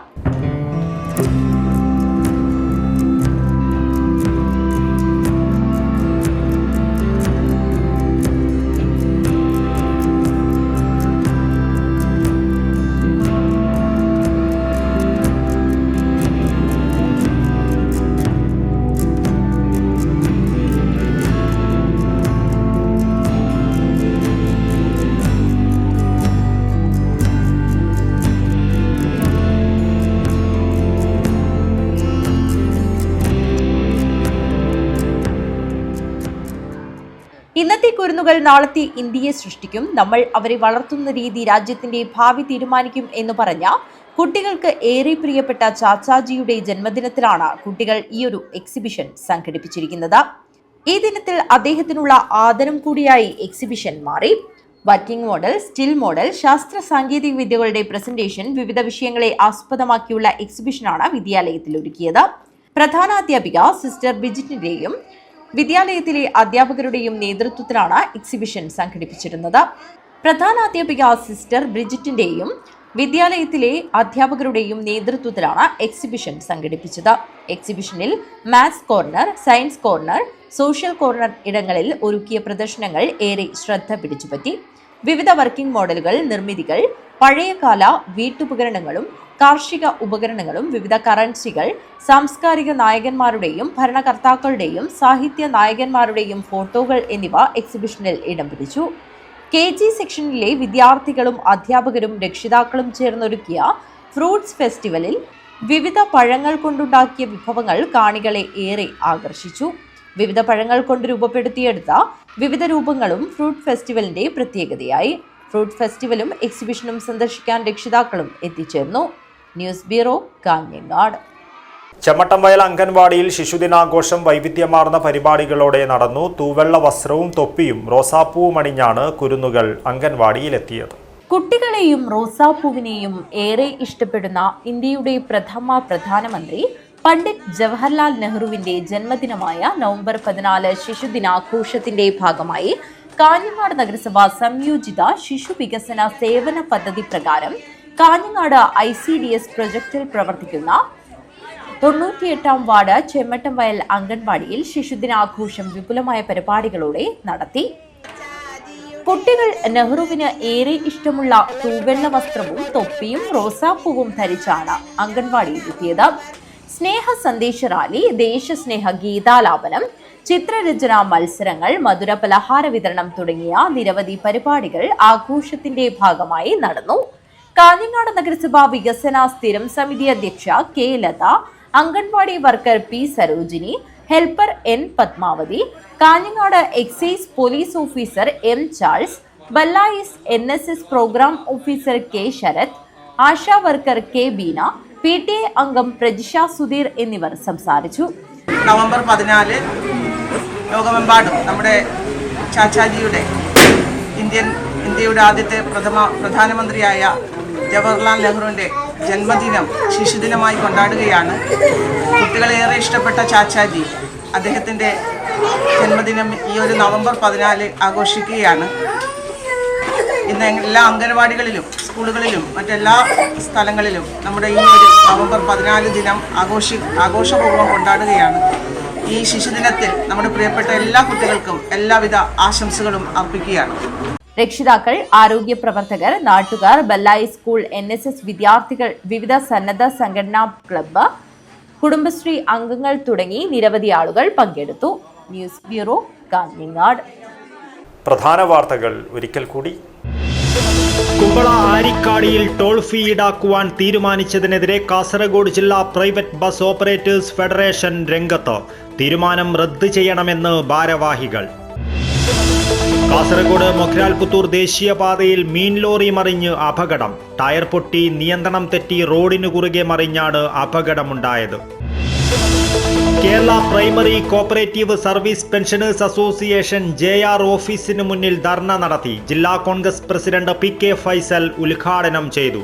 ഇന്നത്തെ കുരുന്നുകൾ നാളത്തെ ഇന്ത്യയെ സൃഷ്ടിക്കും, നമ്മൾ അവരെ വളർത്തുന്ന രീതി രാജ്യത്തിന്റെ ഭാവി തീരുമാനിക്കും എന്ന് പറഞ്ഞ കുട്ടികൾക്ക് ഏറെ പ്രിയപ്പെട്ട ചാച്ചാജിയുടെ ജന്മദിനത്തിലാണ് കുട്ടികൾ ഈ ഒരു എക്സിബിഷൻ സംഘടിപ്പിച്ചിരിക്കുന്നത്. ഈ ദിനത്തിൽ അദ്ദേഹത്തിനുള്ള ആദരം കൂടിയായി എക്സിബിഷൻ മാറി. വർക്കിംഗ് മോഡൽ, സ്റ്റിൽ മോഡൽ, ശാസ്ത്ര സാങ്കേതിക വിദ്യകളുടെ പ്രസന്റേഷൻ, വിവിധ വിഷയങ്ങളെ ആസ്പദമാക്കിയുള്ള എക്സിബിഷനാണ് വിദ്യാലയത്തിൽ ഒരുക്കിയത്. പ്രധാനാധ്യാപിക സിസ്റ്റർ ബിജിറ്റിന്റെയും വിദ്യാലയത്തിലെ അധ്യാപകരുടെയും നേതൃത്വത്തിലാണ് എക്സിബിഷൻ സംഘടിപ്പിച്ചിരുന്നത്. പ്രധാനാധ്യാപിക സിസ്റ്റർ ബ്രിജിറ്റിന്റെയും വിദ്യാലയത്തിലെ അധ്യാപകരുടെയും നേതൃത്വത്തിലാണ് എക്സിബിഷൻ സംഘടിപ്പിച്ചത്. എക്സിബിഷനിൽ maths corner, science corner, social corner ഇടങ്ങളിൽ ഒരുക്കിയ പ്രദർശനങ്ങൾ ഏറെ ശ്രദ്ധ പിടിച്ചുപറ്റി. വിവിധ വർക്കിംഗ് മോഡലുകൾ, നിർമ്മിതികൾ, പഴയകാല വീട്ടുപകരണങ്ങളും കാർഷിക ഉപകരണങ്ങളും, വിവിധ കറൻസികൾ, സാംസ്കാരിക നായകന്മാരുടെയും ഭരണകർത്താക്കളുടെയും സാഹിത്യ നായകന്മാരുടെയും ഫോട്ടോകൾ എന്നിവ എക്സിബിഷനിൽ ഇടം പിടിച്ചു. KG സെക്ഷനിലെ വിദ്യാർത്ഥികളും അധ്യാപകരും രക്ഷിതാക്കളും ചേർന്നൊരുക്കിയ ഫ്രൂട്ട്സ് ഫെസ്റ്റിവലിൽ വിവിധ പഴങ്ങൾ കൊണ്ടുണ്ടാക്കിയ വിഭവങ്ങൾ കാണികളെ ഏറെ ആകർഷിച്ചു. വിവിധ പഴങ്ങൾ കൊണ്ട് രൂപപ്പെടുത്തിയെടുത്ത വിവിധ രൂപങ്ങളും ഫ്രൂട്ട് ഫെസ്റ്റിവലിന്റെ പ്രത്യേകതയായി. ഫ്രൂട്ട് ഫെസ്റ്റിവലും എക്സിബിഷനും സന്ദർശിക്കാൻ രക്ഷിതാക്കളും എത്തിച്ചേർന്നു. News bureau, Kanhangad. ചെമ്മട്ടംവയൽ അംഗൻവാടിയിൽ ശിശുദിനാഘോഷം വൈവിധ്യമാർന്ന പരിപാടികളോടെ നടന്നു. തൂവെള്ള വസ്ത്രവും തൊപ്പിയും റോസാപ്പൂവും അണിഞ്ഞാണ് കുരുന്നുകൾ അംഗൻവാടിയിലെത്തിയത്. കുട്ടികളെയും റോസാപ്പൂവിനെയും ഏറെ ഇഷ്ടപ്പെടുന്ന ഇന്ത്യയുടെ പ്രഥമ പ്രധാനമന്ത്രി പണ്ഡിറ്റ് ജവഹർലാൽ നെഹ്റുവിന്റെ ജന്മദിനമായ നവംബർ 14 ശിശുദിനാഘോഷത്തിന്റെ ഭാഗമായി കാഞ്ഞങ്ങാട് നഗരസഭ സംയോജിത ശിശു വികസന സേവന പദ്ധതി പ്രകാരം കാഞ്ഞങ്ങാട് ICDS പ്രൊജക്ടിൽ പ്രവർത്തിക്കുന്ന 98-ാം വാർഡ് ചെമ്മട്ടംവയൽ അംഗൻവാടിയിൽ ശിശുദിനാഘോഷം വിപുലമായ പരിപാടികളോടെ നടത്തി. കുട്ടികൾ നെഹ്റുവിന് ഏറെ ഇഷ്ടമുള്ള തൂവെള്ള വസ്ത്രവും തൊപ്പിയും റോസാപ്പൂവും ധരിച്ചാണ് അംഗൻവാടിയിലെത്തിയത്. സ്നേഹ സന്ദേശ റാലി, ദേശസ്നേഹ ഗീതാലാപനം, ചിത്രരചന മത്സരങ്ങൾ, മധുര പലഹാര വിതരണം തുടങ്ങിയ നിരവധി പരിപാടികൾ ആഘോഷത്തിന്റെ ഭാഗമായി നടന്നു. കാഞ്ഞങ്ങാട് നഗരസഭ വികസന സ്ഥിരം സമിതി അധ്യക്ഷ K. Latha, anganwadi worker P. Sarojini, helper N. Padmavathi, Kanhangad excise police officer M. Charles, ബല്ലായിസ് NSS programme officer K. Sarath, Asha worker K. Beena, PTA അംഗം പ്രജിഷ സുധീർ എന്നിവർ സംസാരിച്ചു. നവംബർ 14 ലോകമെമ്പാടും നമ്മുടെ ചാച്ചാജിയുടെ ഇന്ത്യയുടെ ആദ്യത്തെ പ്രധാനമന്ത്രിയായ ജവഹർലാൽ നെഹ്റുവിൻ്റെ ജന്മദിനം ശിശുദിനമായി കൊണ്ടാടുകയാണ്. കുട്ടികളേറെ ഇഷ്ടപ്പെട്ട ചാച്ചാജി അദ്ദേഹത്തിൻ്റെ ജന്മദിനം ഈ ഒരു നവംബർ 14 ആഘോഷിക്കുകയാണ്. ഇന്ന് എല്ലാ അംഗനവാടികളിലും സ്കൂളുകളിലും മറ്റെല്ലാ സ്ഥലങ്ങളിലും നമ്മുടെ ഈ ഒരു നവംബർ 14 ദിനം ആഘോഷപൂർവ്വം കൊണ്ടാടുകയാണ്. ഈ ശിശുദിനത്തിൽ നമ്മുടെ പ്രിയപ്പെട്ട എല്ലാ കുട്ടികൾക്കും എല്ലാവിധ ആശംസകളും അർപ്പിക്കുകയാണ്. രക്ഷിതാക്കൾ, ആരോഗ്യ പ്രവർത്തകർ, നാട്ടുകാർ, ബല്ലായി സ്കൂൾ NSS വിദ്യാർത്ഥികൾ, വിവിധ സന്നദ്ധ സംഘടനാ ക്ലബ്ബ്, കുടുംബശ്രീ അംഗങ്ങൾ തുടങ്ങി നിരവധി ആളുകൾ പങ്കെടുത്തു. News bureau, Kanhangad. പ്രധാന വാർത്തകൾ ഒരിക്കൽ കൂടി. കുമ്പള ആരിക്കാടിയിൽ ടോൾ ഫീ ഈടാക്കുവാൻ തീരുമാനിച്ചതിനെതിരെ കാസർഗോഡ് ജില്ലാ പ്രൈവറ്റ് ബസ് ഓപ്പറേറ്റേഴ്സ് ഫെഡറേഷൻ രംഗത്ത്. തീരുമാനം റദ്ദ് ചെയ്യണമെന്ന് ഭാരവാഹികൾ. കാസർഗോഡ് മൊഗ്രാൽ പുത്തൂർ ദേശീയപാതയിൽ മീൻ ലോറി മറിഞ്ഞ് അപകടം. ടയർ പൊട്ടി നിയന്ത്രണം തെറ്റി റോഡിനു കുറുകെ മറിഞ്ഞാണ് അപകടമുണ്ടായത്. Kerala primary cooperative service pensioners association JR ഓഫീസിന് മുന്നിൽ ധർണ നടത്തി. ജില്ലാ കോൺഗ്രസ് പ്രസിഡന്റ് PK ഫൈസൽ ഉദ്ഘാടനം ചെയ്തു.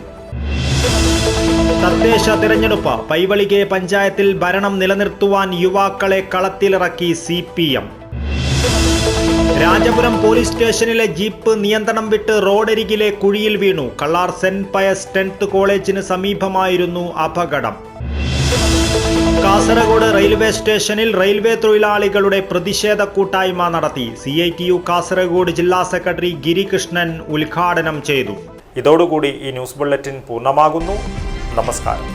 തദ്ദേശ തിരഞ്ഞെടുപ്പ്. പൈവളികെ പഞ്ചായത്തിൽ ഭരണം നിലനിർത്തുവാൻ യുവാക്കളെ കളത്തിലിറക്കി CPM. രാജപുരം പോലീസ് സ്റ്റേഷനിലെ ജീപ്പ് നിയന്ത്രണം വിട്ട് റോഡരികിലെ കുഴിയിൽ വീണു. കള്ളാർ സെന്റ് പയസ് 10th കോളേജിന് സമീപമായിരുന്നു അപകടം. കാസർഗോഡ് റെയിൽവേ സ്റ്റേഷനിൽ റെയിൽവേ തൊഴിലാളികളുടെ പ്രതിഷേധ കൂട്ടായ്മ നടത്തി. CITU കാസർഗോഡ് ജില്ലാ സെക്രട്ടറി ഗിരികൃഷ്ണൻ ഉദ്ഘാടനം ചെയ്തു. ഇതോടുകൂടി ഈ ന്യൂസ് ബുള്ളറ്റിൻ പൂർണ്ണമാകുന്നു. നമസ്കാരം.